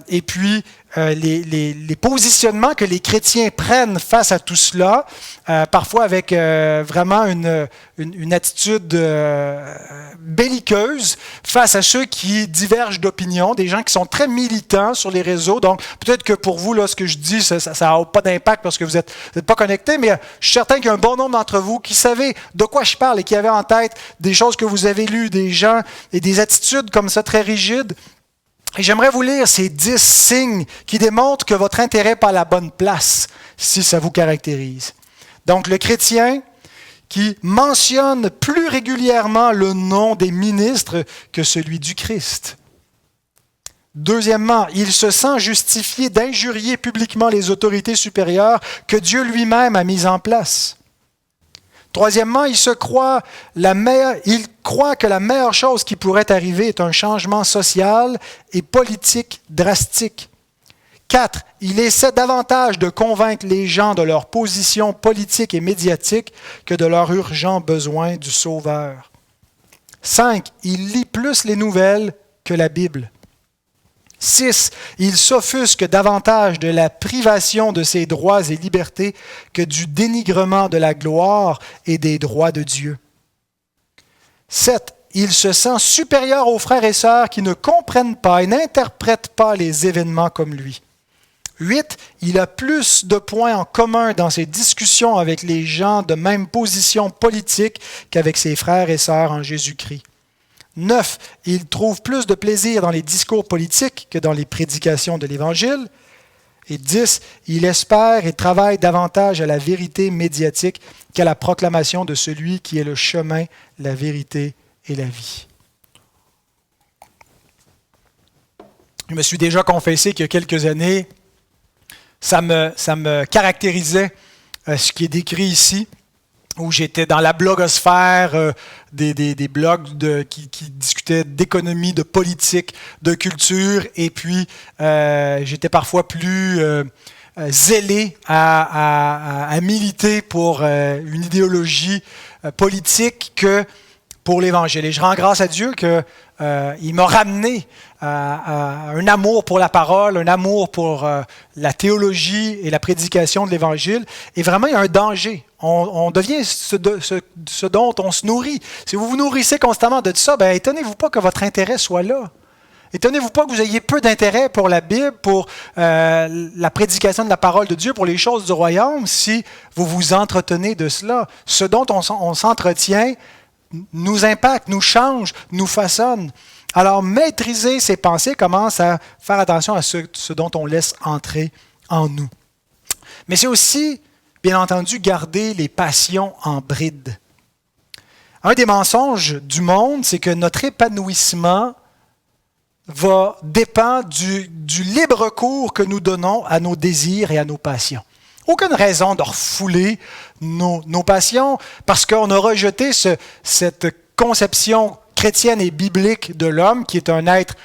et puis les positionnements que les chrétiens prennent face à tout cela, parfois avec vraiment une attitude belliqueuse face à ceux qui divergent d'opinion, des gens qui sont très militants sur les réseaux. Donc, peut-être que pour vous, là, ce que je dis, ça n'a pas d'impact parce que vous n'êtes pas connectés, mais je suis certain qu'il y a un bon nombre d'entre vous qui savaient de quoi je parle et qui avaient en tête des choses que vous avez lues, des gens et des attitudes comme ça très rigides. Et j'aimerais vous lire ces 10 signes qui démontrent que votre intérêt n'est pas à la bonne place, si ça vous caractérise. Donc, le chrétien qui mentionne plus régulièrement le nom des ministres que celui du Christ. Deuxièmement, il se sent justifié d'injurier publiquement les autorités supérieures que Dieu lui-même a mises en place. Troisièmement, il croit que la meilleure chose qui pourrait arriver est un changement social et politique drastique. 4. Il essaie davantage de convaincre les gens de leur position politique et médiatique que de leur urgent besoin du Sauveur. 5. Il lit plus les nouvelles que la Bible. 6. Il s'offusque davantage de la privation de ses droits et libertés que du dénigrement de la gloire et des droits de Dieu. 7. Il se sent supérieur aux frères et sœurs qui ne comprennent pas et n'interprètent pas les événements comme lui. 8. Il a plus de points en commun dans ses discussions avec les gens de même position politique qu'avec ses frères et sœurs en Jésus-Christ. 9. Il trouve plus de plaisir dans les discours politiques que dans les prédications de l'Évangile. Et 10. Il espère et travaille davantage à la vérité médiatique qu'à la proclamation de celui qui est le chemin, la vérité et la vie. Je me suis déjà confessé qu'il y a quelques années, ça me caractérisait ce qui est décrit ici, où j'étais dans la blogosphère, des blogs qui discutaient d'économie, de politique, de culture, et puis j'étais parfois plus zélé à militer pour une idéologie politique que pour l'Évangile. Et je rends grâce à Dieu qu'il m'a ramené à un amour pour la parole, un amour pour la théologie et la prédication de l'Évangile. Et vraiment, il y a un danger. On devient ce dont on se nourrit. Si vous vous nourrissez constamment de tout ça, étonnez-vous pas que votre intérêt soit là. Étonnez-vous pas que vous ayez peu d'intérêt pour la Bible, pour la prédication de la parole de Dieu, pour les choses du royaume, si vous vous entretenez de cela. Ce dont on s'entretient nous impacte, nous change, nous façonne. Alors, maîtriser ses pensées commence à faire attention à ce dont on laisse entrer en nous. Mais c'est aussi, bien entendu, garder les passions en bride. Un des mensonges du monde, c'est que notre épanouissement dépend du libre cours que nous donnons à nos désirs et à nos passions. Aucune raison de refouler nos passions parce qu'on a rejeté cette conception chrétienne et biblique de l'homme qui est un être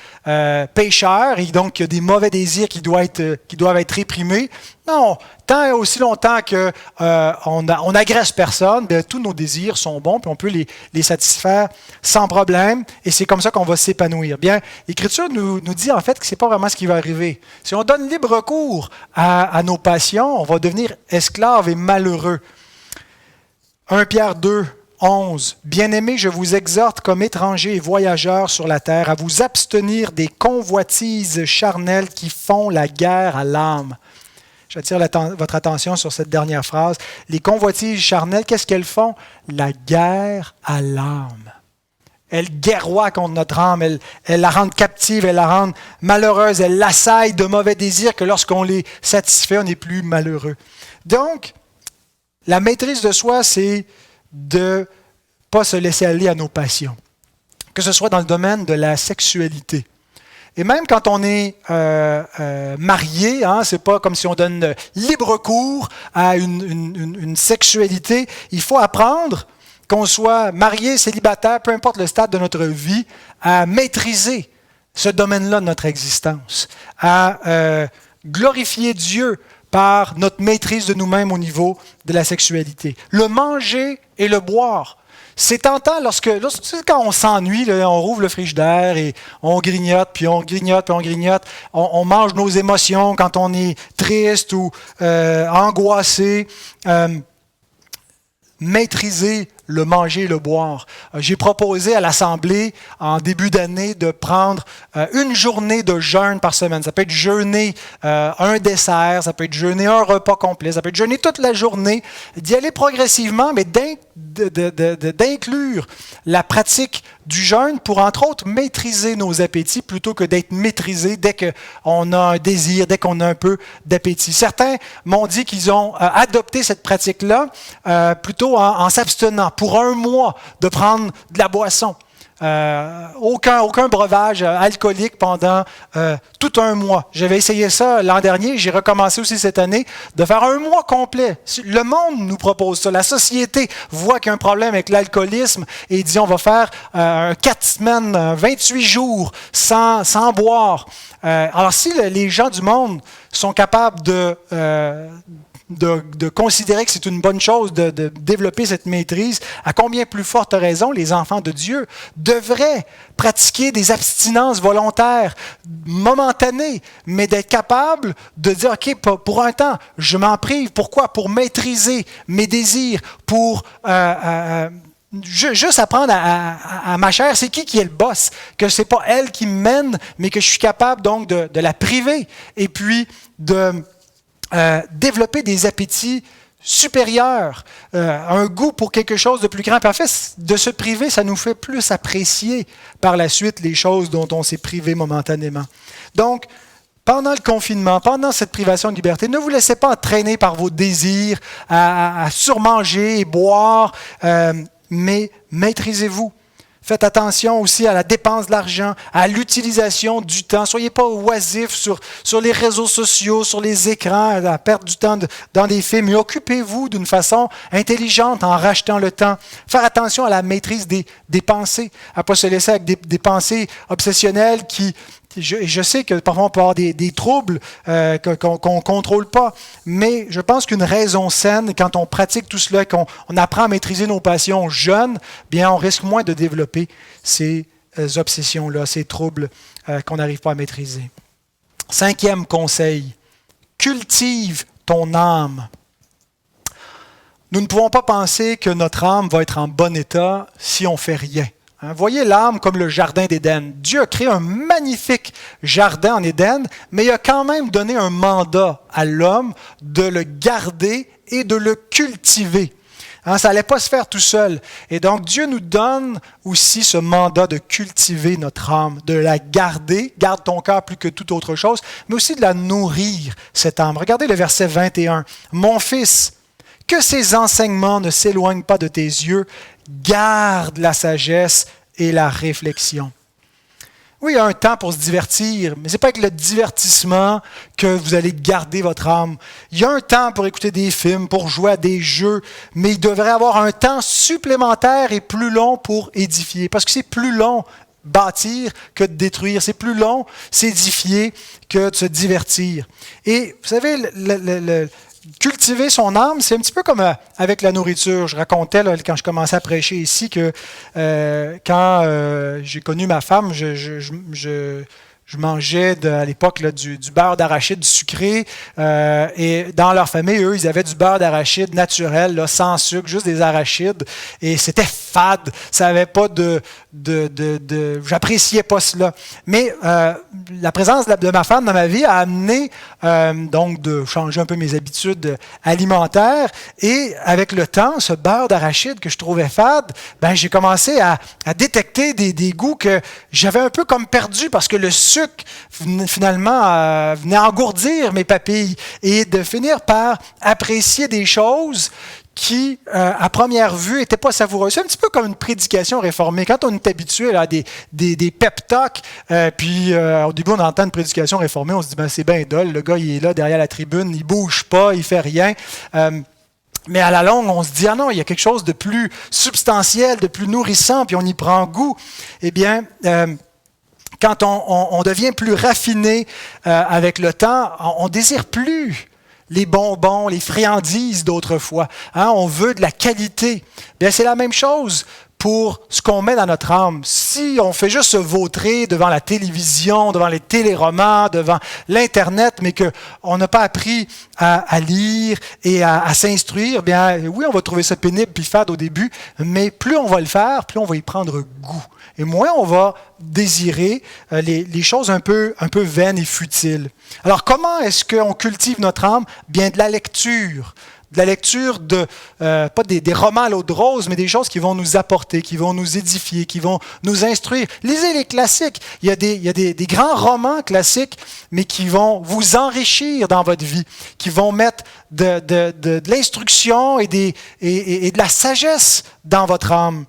pécheur et donc qui a des mauvais désirs qui doivent être réprimés. Non, tant et aussi longtemps qu'on n'agresse personne, tous nos désirs sont bons puis on peut les satisfaire sans problème et c'est comme ça qu'on va s'épanouir. Bien, l'Écriture nous dit en fait que ce n'est pas vraiment ce qui va arriver. Si on donne libre cours à nos passions, on va devenir esclaves et malheureux. 1 Pierre 2, 11. Bien-aimés, je vous exhorte comme étrangers et voyageurs sur la terre à vous abstenir des convoitises charnelles qui font la guerre à l'âme. J'attire votre attention sur cette dernière phrase. Les convoitises charnelles, qu'est-ce qu'elles font? La guerre à l'âme. elle guerroie contre notre âme, elle la rend captive, elle la rend malheureuse, elle l'assaille de mauvais désirs que lorsqu'on les satisfait, on n'est plus malheureux. Donc, la maîtrise de soi, c'est de ne pas se laisser aller à nos passions, que ce soit dans le domaine de la sexualité. Et même quand on est marié, c'est pas comme si on donne libre cours à une sexualité. Il faut apprendre, qu'on soit marié, célibataire, peu importe le stade de notre vie, à maîtriser ce domaine-là de notre existence, à glorifier Dieu par notre maîtrise de nous-mêmes au niveau de la sexualité. Le manger et le boire. C'est tentant quand on s'ennuie, là, on rouvre le frigidaire et on grignote, puis on grignote, puis on grignote. On mange nos émotions quand on est triste ou angoissé. Maîtriser le manger et le boire. J'ai proposé à l'Assemblée en début d'année de prendre une journée de jeûne par semaine. Ça peut être jeûner un dessert, ça peut être jeûner un repas complet, ça peut être jeûner toute la journée, d'y aller progressivement, mais d'inclure la pratique du jeûne pour, entre autres, maîtriser nos appétits plutôt que d'être maîtrisé dès qu'on a un désir, dès qu'on a un peu d'appétit. Certains m'ont dit qu'ils ont adopté cette pratique-là plutôt en s'abstenant pour un mois de prendre de la boisson. Aucun breuvage alcoolique pendant tout un mois. J'avais essayé ça l'an dernier, j'ai recommencé aussi cette année, de faire un mois complet. Le monde nous propose ça. La société voit qu'il y a un problème avec l'alcoolisme et dit on va faire 4 semaines, 28 jours sans boire. Alors si les gens du monde sont capables de considérer que c'est une bonne chose de développer cette maîtrise, à combien plus forte raison les enfants de Dieu devraient pratiquer des abstinences volontaires, momentanées, mais d'être capables de dire, OK, pour un temps, je m'en prive. Pourquoi? Pour maîtriser mes désirs, pour juste apprendre à ma chair, c'est qui est le boss, que c'est pas elle qui me mène, mais que je suis capable donc de la priver, et puis de développer des appétits supérieurs, un goût pour quelque chose de plus grand. Puis en fait, de se priver, ça nous fait plus apprécier par la suite les choses dont on s'est privé momentanément. Donc, pendant le confinement, pendant cette privation de liberté, ne vous laissez pas entraîner par vos désirs à surmanger et boire, mais maîtrisez-vous. Faites attention aussi à la dépense de l'argent, à l'utilisation du temps. Soyez pas oisifs sur les réseaux sociaux, sur les écrans, à perdre du temps dans des films. Mais occupez-vous d'une façon intelligente en rachetant le temps. Faire attention à la maîtrise des pensées, à ne pas se laisser avec des pensées obsessionnelles qui... Je sais que parfois on peut avoir des troubles qu'on ne contrôle pas, mais je pense qu'une raison saine, quand on pratique tout cela, qu'on apprend à maîtriser nos passions jeunes, bien on risque moins de développer ces obsessions-là, ces troubles qu'on n'arrive pas à maîtriser. 5e conseil, cultive ton âme. Nous ne pouvons pas penser que notre âme va être en bon état si on ne fait rien. Voyez l'âme comme le jardin d'Éden. Dieu a créé un magnifique jardin en Éden, mais il a quand même donné un mandat à l'homme de le garder et de le cultiver. Ça n'allait pas se faire tout seul. Et donc, Dieu nous donne aussi ce mandat de cultiver notre âme, de la garder, garde ton cœur plus que toute autre chose, mais aussi de la nourrir, cette âme. Regardez le verset 21. « Mon fils, que ces enseignements ne s'éloignent pas de tes yeux, garde la sagesse et la réflexion. » Oui, il y a un temps pour se divertir, mais ce n'est pas avec le divertissement que vous allez garder votre âme. Il y a un temps pour écouter des films, pour jouer à des jeux, mais il devrait y avoir un temps supplémentaire et plus long pour édifier. Parce que c'est plus long bâtir que de détruire. C'est plus long s'édifier que de se divertir. Et vous savez, cultiver son âme, c'est un petit peu comme avec la nourriture. Je racontais là, quand je commençais à prêcher ici que quand j'ai connu ma femme, je Je mangeais à l'époque là, du beurre d'arachide sucré. Et dans leur famille, eux, ils avaient du beurre d'arachide naturel, là, sans sucre, juste des arachides. Et c'était fade. Ça n'avait pas j'appréciais pas cela. Mais la présence de ma femme dans ma vie a amené donc de changer un peu mes habitudes alimentaires. Et avec le temps, ce beurre d'arachide que je trouvais fade, ben, j'ai commencé à détecter des goûts que j'avais un peu comme perdus parce que le sucre, finalement, venait engourdir mes papilles et de finir par apprécier des choses qui, à première vue, n'étaient pas savoureuses. C'est un petit peu comme une prédication réformée. Quand on est habitué là, à des pep talks, puis au début, on entend une prédication réformée, on se dit, ben, c'est bien dole, le gars, il est là derrière la tribune, il bouge pas, il fait rien. Mais à la longue, on se dit, ah non, il y a quelque chose de plus substantiel, de plus nourrissant, puis on y prend goût. Eh bien, quand on devient plus raffiné avec le temps, on désire plus les bonbons, les friandises d'autrefois. Hein, on veut de la qualité. Bien, c'est la même chose pour ce qu'on met dans notre âme. Si on fait juste se vautrer devant la télévision, devant les téléromans, devant l'Internet, mais qu'on n'a pas appris à lire et à s'instruire, bien oui, on va trouver ça pénible puis fade au début, mais plus on va le faire, plus on va y prendre goût. Et moins on va désirer les choses un peu vaines et futiles. Alors, comment est-ce qu'on cultive notre âme? Bien, de la lecture. De la lecture pas des romans à l'eau de rose, mais des choses qui vont nous apporter, qui vont nous édifier, qui vont nous instruire. Lisez les classiques. Il y a des grands romans classiques, mais qui vont vous enrichir dans votre vie, qui vont mettre de l'instruction et de la sagesse dans votre âme.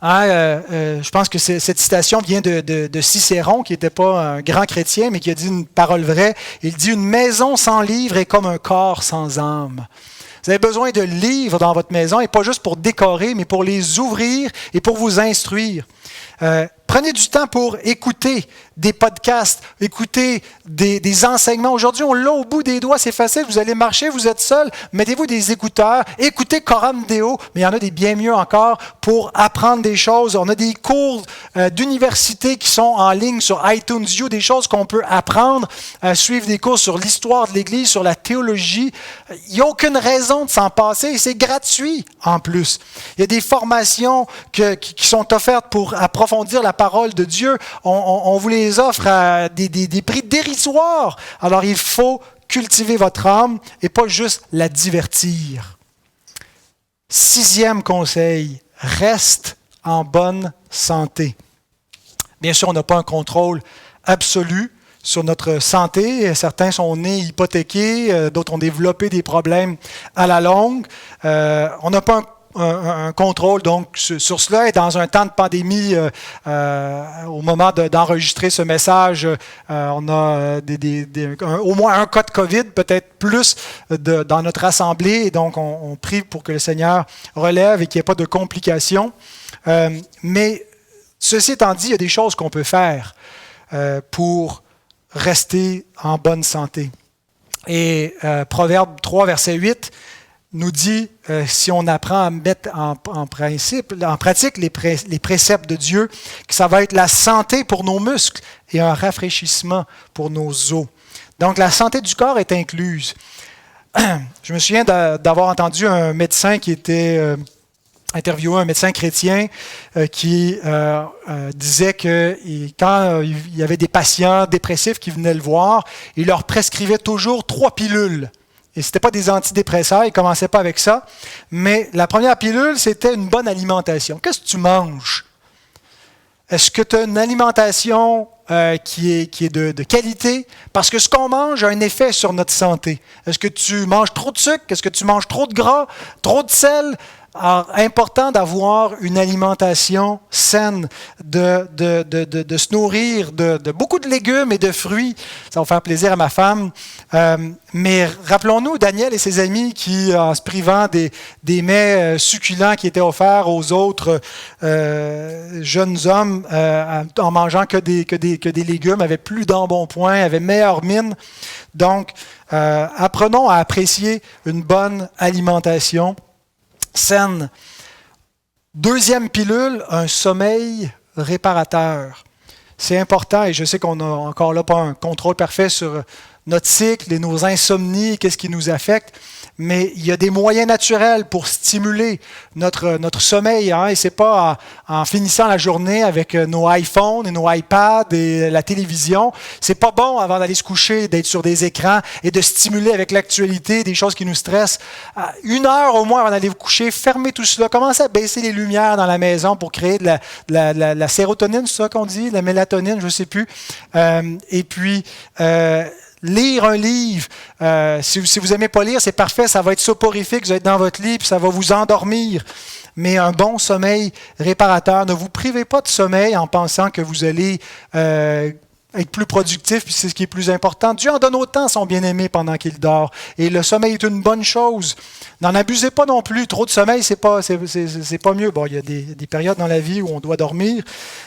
Je pense que cette citation vient de Cicéron, qui n'était pas un grand chrétien, mais qui a dit une parole vraie. Il dit « Une maison sans livre est comme un corps sans âme ». Vous avez besoin de livres dans votre maison, et pas juste pour décorer, mais pour les ouvrir et pour vous instruire. Prenez du temps pour écouter des podcasts, écouter des enseignements. Aujourd'hui, on l'a au bout des doigts, c'est facile. Vous allez marcher, vous êtes seul, mettez-vous des écouteurs, écoutez Coram Deo, mais il y en a des bien mieux encore pour apprendre des choses. On a des cours d'université qui sont en ligne sur iTunes U, des choses qu'on peut apprendre, suivre des cours sur l'histoire de l'Église, sur la théologie. Il n'y a aucune raison de s'en passer et c'est gratuit en plus. Il y a des formations qui sont offertes pour approfondir la parole de Dieu. On vous les offre à des prix dérisoires. Alors, il faut cultiver votre âme et pas juste la divertir. 6e conseil, reste en bonne santé. Bien sûr, on n'a pas un contrôle absolu sur notre santé. Certains sont nés hypothéqués, d'autres ont développé des problèmes à la longue. On n'a pas un contrôle donc sur cela. Et dans un temps de pandémie, au moment d'enregistrer ce message, on a au moins un cas de COVID, peut-être plus, dans notre assemblée. Et donc, on prie pour que le Seigneur relève et qu'il n'y ait pas de complications. Mais ceci étant dit, il y a des choses qu'on peut faire pour rester en bonne santé. Et Proverbe 3, verset 8, nous dit, si on apprend à mettre en pratique les préceptes de Dieu, que ça va être la santé pour nos muscles et un rafraîchissement pour nos os. Donc, la santé du corps est incluse. Je me souviens d'avoir entendu un médecin qui était interviewé, un médecin chrétien qui disait que quand il y avait des patients dépressifs qui venaient le voir, il leur prescrivait toujours 3 pilules. Et ce n'était pas des antidépresseurs, il ne commençait pas avec ça. Mais la première pilule, c'était une bonne alimentation. Qu'est-ce que tu manges? Est-ce que tu as une alimentation qui est de qualité? Parce que ce qu'on mange a un effet sur notre santé. Est-ce que tu manges trop de sucre? Est-ce que tu manges trop de gras? Trop de sel? Alors, important d'avoir une alimentation saine, de se nourrir de beaucoup de légumes et de fruits. Ça va faire plaisir à ma femme. Mais rappelons-nous Daniel et ses amis qui, en se privant des mets succulents qui étaient offerts aux autres jeunes hommes, en mangeant que des légumes, avaient plus d'embonpoint, avaient meilleure mine. Donc, apprenons à apprécier une bonne alimentation saine. 2e pilule, un sommeil réparateur. c'est important et je sais qu'on n'a encore là pas un contrôle parfait sur notre cycle et nos insomnies, qu'est-ce qui nous affecte, mais il y a des moyens naturels pour stimuler notre sommeil, hein, et c'est pas en finissant la journée avec nos iPhones et nos iPads et la télévision. C'est pas bon avant d'aller se coucher d'être sur des écrans et de stimuler avec l'actualité des choses qui nous stressent. 1 heure au moins avant d'aller vous coucher, fermez tout cela, commencez à baisser les lumières dans la maison pour créer de la sérotonine, c'est ça qu'on dit, la mélatonine, je ne sais plus. Et puis lire un livre, si vous n'aimez pas lire, c'est parfait, ça va être soporifique, vous êtes dans votre lit, puis ça va vous endormir. Mais un bon sommeil réparateur, ne vous privez pas de sommeil en pensant que vous allez être plus productif, puis c'est ce qui est plus important. Dieu en donne autant à son bien-aimé pendant qu'il dort. Et le sommeil est une bonne chose. N'en abusez pas non plus. Trop de sommeil, c'est pas mieux. Bon, il y a des périodes dans la vie où on doit dormir,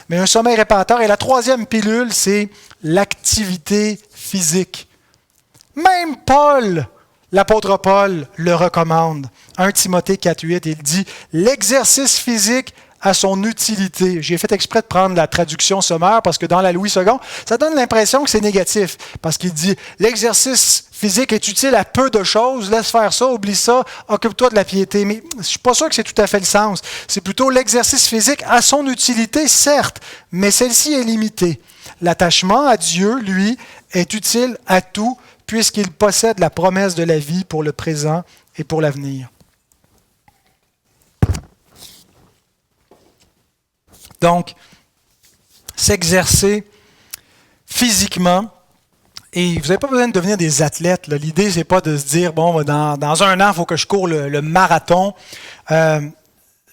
mais un sommeil réparateur. Et la troisième pilule, c'est l'activité physique. Même Paul, l'apôtre Paul, le recommande. 1 Timothée 4,8, il dit « L'exercice physique a son utilité. » J'ai fait exprès de prendre la traduction sommaire parce que dans la Louis II, ça donne l'impression que c'est négatif. Parce qu'il dit « L'exercice physique est utile à peu de choses. Laisse faire ça, oublie ça, occupe-toi de la piété. » Mais je ne suis pas sûr que c'est tout à fait le sens. C'est plutôt l'exercice physique a son utilité, certes, mais celle-ci est limitée. L'attachement à Dieu, lui, est utile à tout puisqu'il possède la promesse de la vie pour le présent et pour l'avenir. Donc, s'exercer physiquement, et vous n'avez pas besoin de devenir des athlètes. Là. L'idée, ce n'est pas de se dire, bon, dans 1 an, il faut que je cours le marathon.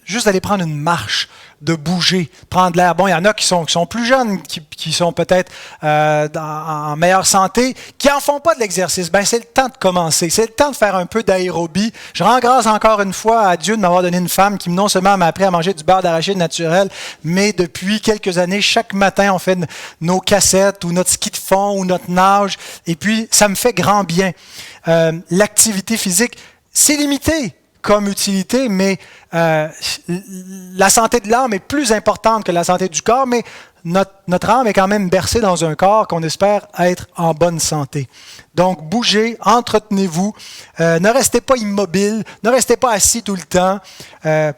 Juste d'aller prendre une marche, de bouger, prendre l'air. Bon, il y en a qui sont plus jeunes, qui sont peut-être en meilleure santé, qui n'en font pas de l'exercice. Ben, c'est le temps de commencer. C'est le temps de faire un peu d'aérobie. Je rends grâce encore une fois à Dieu de m'avoir donné une femme qui non seulement m'a appris à manger du beurre d'arachide naturel, mais depuis quelques années, chaque matin, on fait nos cassettes ou notre ski de fond ou notre nage. Et puis, ça me fait grand bien. L'activité physique, c'est limité comme utilité, mais la santé de l'âme est plus importante que la santé du corps, mais notre âme est quand même bercée dans un corps qu'on espère être en bonne santé. Donc, bougez, entretenez-vous, ne restez pas immobile, ne restez pas assis tout le temps,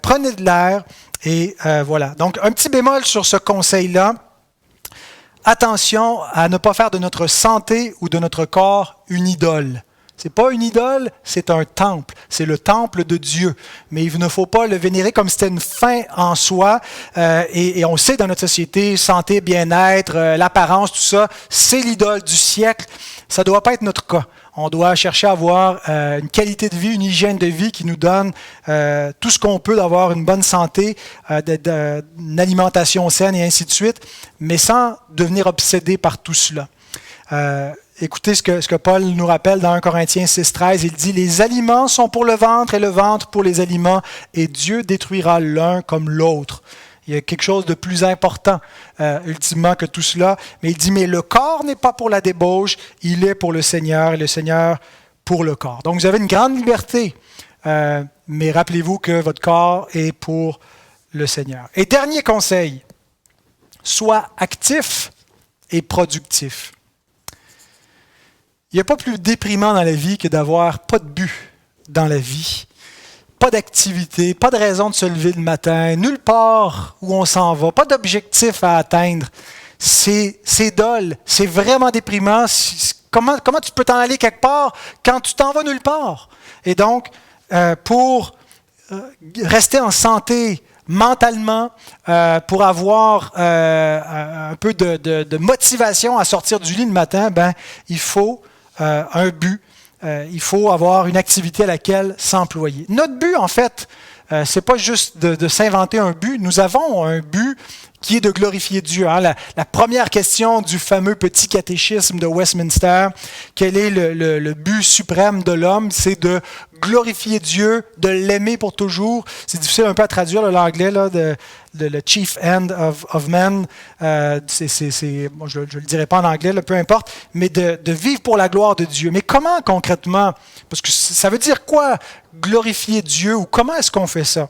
prenez de l'air, et voilà. Donc, un petit bémol sur ce conseil-là, attention à ne pas faire de notre santé ou de notre corps une idole. Ce n'est pas une idole, c'est un temple. C'est le temple de Dieu. Mais il ne faut pas le vénérer comme si c'était une fin en soi. Et on sait dans notre société, santé, bien-être, l'apparence, tout ça, c'est l'idole du siècle. Ça ne doit pas être notre cas. On doit chercher à avoir une qualité de vie, une hygiène de vie qui nous donne tout ce qu'on peut d'avoir une bonne santé, une alimentation saine et ainsi de suite, mais sans devenir obsédé par tout cela. Écoutez ce que Paul nous rappelle dans 1 Corinthiens 6,13. Il dit « Les aliments sont pour le ventre et le ventre pour les aliments, et Dieu détruira l'un comme l'autre. » Il y a quelque chose de plus important, ultimement, que tout cela. Mais il dit « Mais le corps n'est pas pour la débauche, il est pour le Seigneur, et le Seigneur pour le corps. » Donc, vous avez une grande liberté, mais rappelez-vous que votre corps est pour le Seigneur. Et dernier conseil, sois actif et productif. Il n'y a pas plus déprimant dans la vie que d'avoir pas de but dans la vie, pas d'activité, pas de raison de se lever le matin, nulle part où on s'en va, pas d'objectif à atteindre. C'est dole, c'est vraiment déprimant. Comment tu peux t'en aller quelque part quand tu t'en vas nulle part? Et donc, pour rester en santé mentalement, pour avoir un peu de motivation à sortir du lit le matin, ben, il faut un but, il faut avoir une activité à laquelle s'employer. Notre but, en fait, c'est pas juste de s'inventer un but. Nous avons un but qui est de glorifier Dieu. Hein? La première question du fameux petit catéchisme de Westminster, quel est le but suprême de l'homme? C'est de glorifier Dieu, de l'aimer pour toujours. C'est difficile un peu à traduire l'anglais, là, le chief end of man. Bon, je ne le dirai pas en anglais, là, peu importe, mais de vivre pour la gloire de Dieu. Mais comment concrètement? Parce que ça veut dire quoi, glorifier Dieu, ou comment est-ce qu'on fait ça?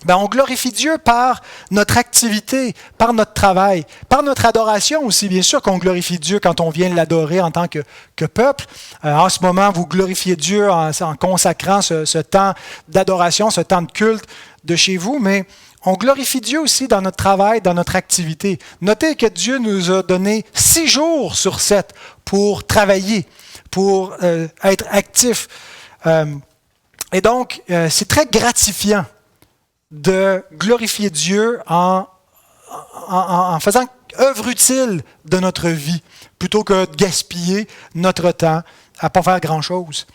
On glorifie Dieu par notre activité, par notre travail, par notre adoration aussi. Bien sûr qu'on glorifie Dieu quand on vient l'adorer en tant que peuple. En ce moment, vous glorifiez Dieu en consacrant ce temps d'adoration, ce temps de culte de chez vous, mais on glorifie Dieu aussi dans notre travail, dans notre activité. Notez que Dieu nous a donné 6 jours sur 7 pour travailler, pour être actifs. Et donc, c'est très gratifiant de glorifier Dieu en faisant œuvre utile de notre vie, plutôt que de gaspiller notre temps à ne pas faire grand-chose.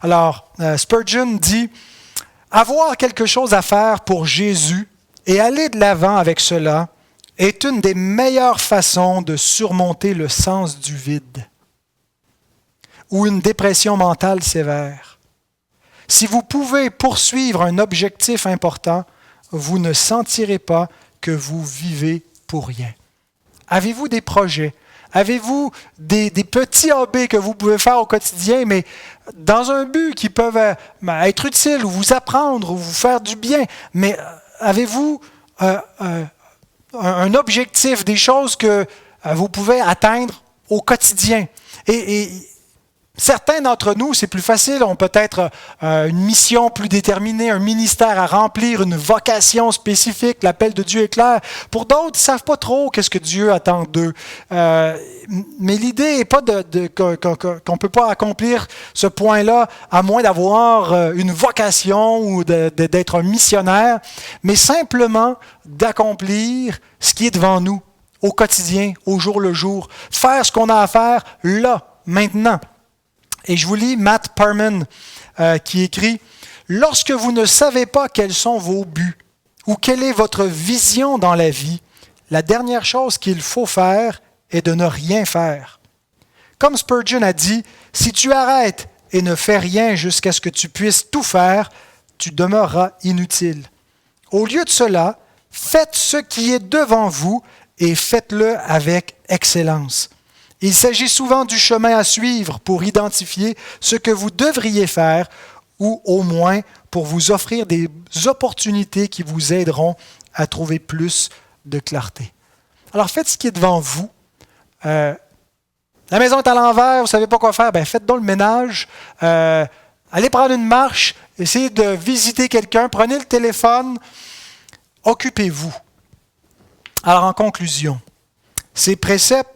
Alors, Spurgeon dit « Avoir quelque chose à faire pour Jésus et aller de l'avant avec cela est une des meilleures façons de surmonter le sens du vide ou une dépression mentale sévère. Si vous pouvez poursuivre un objectif important, vous ne sentirez pas que vous vivez pour rien. » Avez-vous des projets? Avez-vous des petits hobbies que vous pouvez faire au quotidien, mais dans un but qui peuvent être utiles ou vous apprendre ou vous faire du bien? Mais avez-vous un objectif, des choses que vous pouvez atteindre au quotidien? Et certains d'entre nous, c'est plus facile, ont peut-être une mission plus déterminée, un ministère à remplir, une vocation spécifique, l'appel de Dieu est clair. Pour d'autres, ils ne savent pas trop qu'est-ce que Dieu attend d'eux. Mais l'idée n'est pas qu'on ne peut pas accomplir ce point-là à moins d'avoir une vocation ou d'être un missionnaire, mais simplement d'accomplir ce qui est devant nous, au quotidien, au jour le jour. Faire ce qu'on a à faire là, maintenant. Et je vous lis Matt Parman qui écrit « Lorsque vous ne savez pas quels sont vos buts ou quelle est votre vision dans la vie, la dernière chose qu'il faut faire est de ne rien faire. Comme Spurgeon a dit, si tu arrêtes et ne fais rien jusqu'à ce que tu puisses tout faire, tu demeureras inutile. Au lieu de cela, faites ce qui est devant vous et faites-le avec excellence. Il s'agit souvent du chemin à suivre pour identifier ce que vous devriez faire ou au moins pour vous offrir des opportunités qui vous aideront à trouver plus de clarté. » Alors faites ce qui est devant vous. La maison est à l'envers, vous ne savez pas quoi faire, faites donc le ménage. Allez prendre une marche, essayez de visiter quelqu'un, prenez le téléphone, occupez-vous. Alors en conclusion, ces préceptes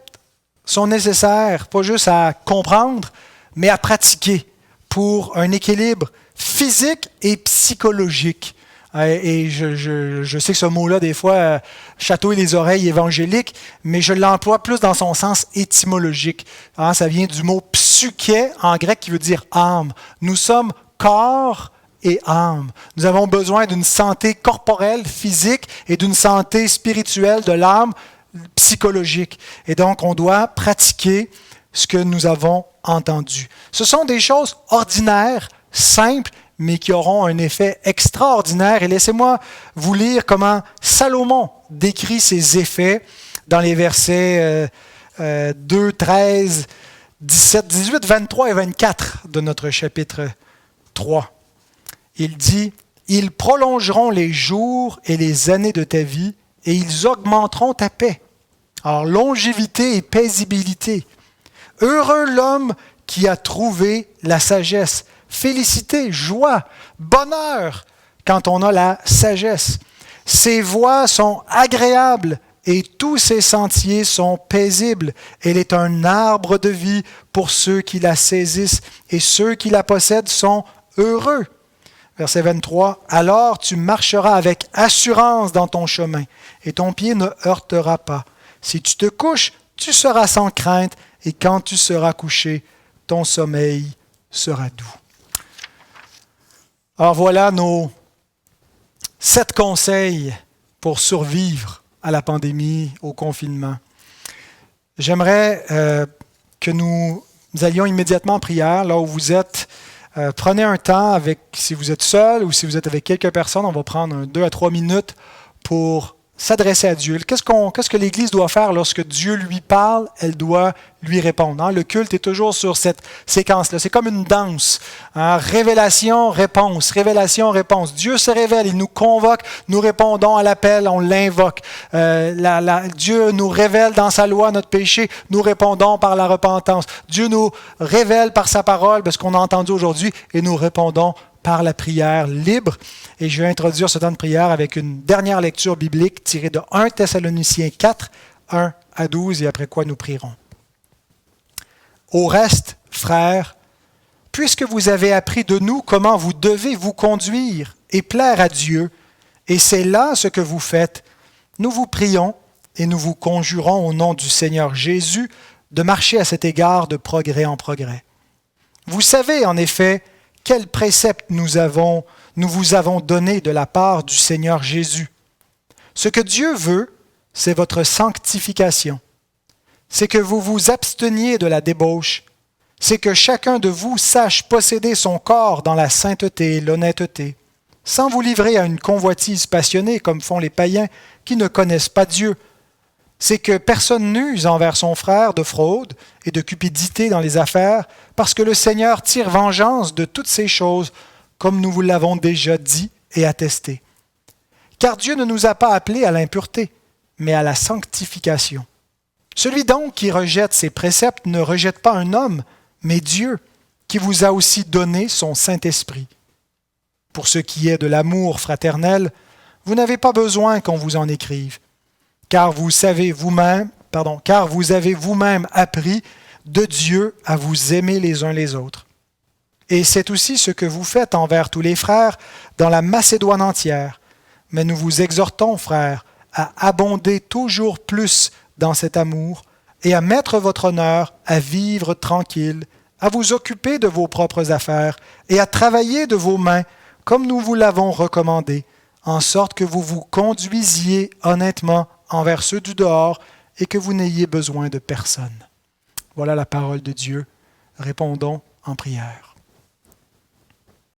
sont nécessaires, pas juste à comprendre, mais à pratiquer pour un équilibre physique et psychologique. Et je sais que ce mot-là, des fois, chatouille les oreilles évangéliques, mais je l'emploie plus dans son sens étymologique. Ça vient du mot psyché en grec qui veut dire âme. Nous sommes corps et âme. Nous avons besoin d'une santé corporelle, physique, et d'une santé spirituelle de l'âme, psychologique. Et donc, on doit pratiquer ce que nous avons entendu. Ce sont des choses ordinaires, simples, mais qui auront un effet extraordinaire. Et laissez-moi vous lire comment Salomon décrit ces effets dans les versets 2, 13, 17, 18, 23 et 24 de notre chapitre 3. Il dit « Ils prolongeront les jours et les années de ta vie, et ils augmenteront ta paix. » Alors, longévité et paisibilité. Heureux l'homme qui a trouvé la sagesse. Félicité, joie, bonheur quand on a la sagesse. Ses voies sont agréables et tous ses sentiers sont paisibles. Elle est un arbre de vie pour ceux qui la saisissent et ceux qui la possèdent sont heureux. Verset 23, « Alors tu marcheras avec assurance dans ton chemin et ton pied ne heurtera pas. Si tu te couches, tu seras sans crainte et quand tu seras couché, ton sommeil sera doux. » Alors voilà nos 7 conseils pour survivre à la pandémie, au confinement. J'aimerais que nous allions immédiatement en prière, là où vous êtes. Prenez un temps, si vous êtes seul ou si vous êtes avec quelques personnes, on va prendre 2 à 3 minutes pour s'adresser à Dieu. Qu'est-ce que l'Église doit faire lorsque Dieu lui parle? Elle doit lui répondre. Hein? Le culte est toujours sur cette séquence-là. C'est comme une danse. Hein? Révélation, réponse. Révélation, réponse. Dieu se révèle, il nous convoque, nous répondons à l'appel, on l'invoque. Dieu nous révèle dans sa loi notre péché, nous répondons par la repentance. Dieu nous révèle par sa parole, ce qu'on a entendu aujourd'hui, et nous répondons par la prière libre. Et je vais introduire ce temps de prière avec une dernière lecture biblique tirée de 1 Thessaloniciens 4, 1 à 12, et après quoi nous prierons. Au reste, frères, puisque vous avez appris de nous comment vous devez vous conduire et plaire à Dieu, et c'est là ce que vous faites, nous vous prions et nous vous conjurons au nom du Seigneur Jésus de marcher à cet égard de progrès en progrès. Vous savez en effet quels préceptes nous vous avons donnés de la part du Seigneur Jésus. Ce que Dieu veut, c'est votre sanctification. C'est que vous vous absteniez de la débauche. C'est que chacun de vous sache posséder son corps dans la sainteté et l'honnêteté, sans vous livrer à une convoitise passionnée comme font les païens qui ne connaissent pas Dieu. C'est que personne n'use envers son frère de fraude et de cupidité dans les affaires, parce que le Seigneur tire vengeance de toutes ces choses, comme nous vous l'avons déjà dit et attesté. Car Dieu ne nous a pas appelés à l'impureté, mais à la sanctification. Celui donc qui rejette ses préceptes ne rejette pas un homme, mais Dieu, qui vous a aussi donné son Saint-Esprit. Pour ce qui est de l'amour fraternel, vous n'avez pas besoin qu'on vous en écrive, car vous avez vous-même appris de Dieu à vous aimer les uns les autres. Et c'est aussi ce que vous faites envers tous les frères dans la Macédoine entière. Mais nous vous exhortons, frères, à abonder toujours plus dans cet amour et à mettre votre honneur à vivre tranquille, à vous occuper de vos propres affaires et à travailler de vos mains comme nous vous l'avons recommandé, en sorte que vous vous conduisiez honnêtement envers ceux du dehors et que vous n'ayez besoin de personne. Voilà la parole de Dieu. Répondons en prière.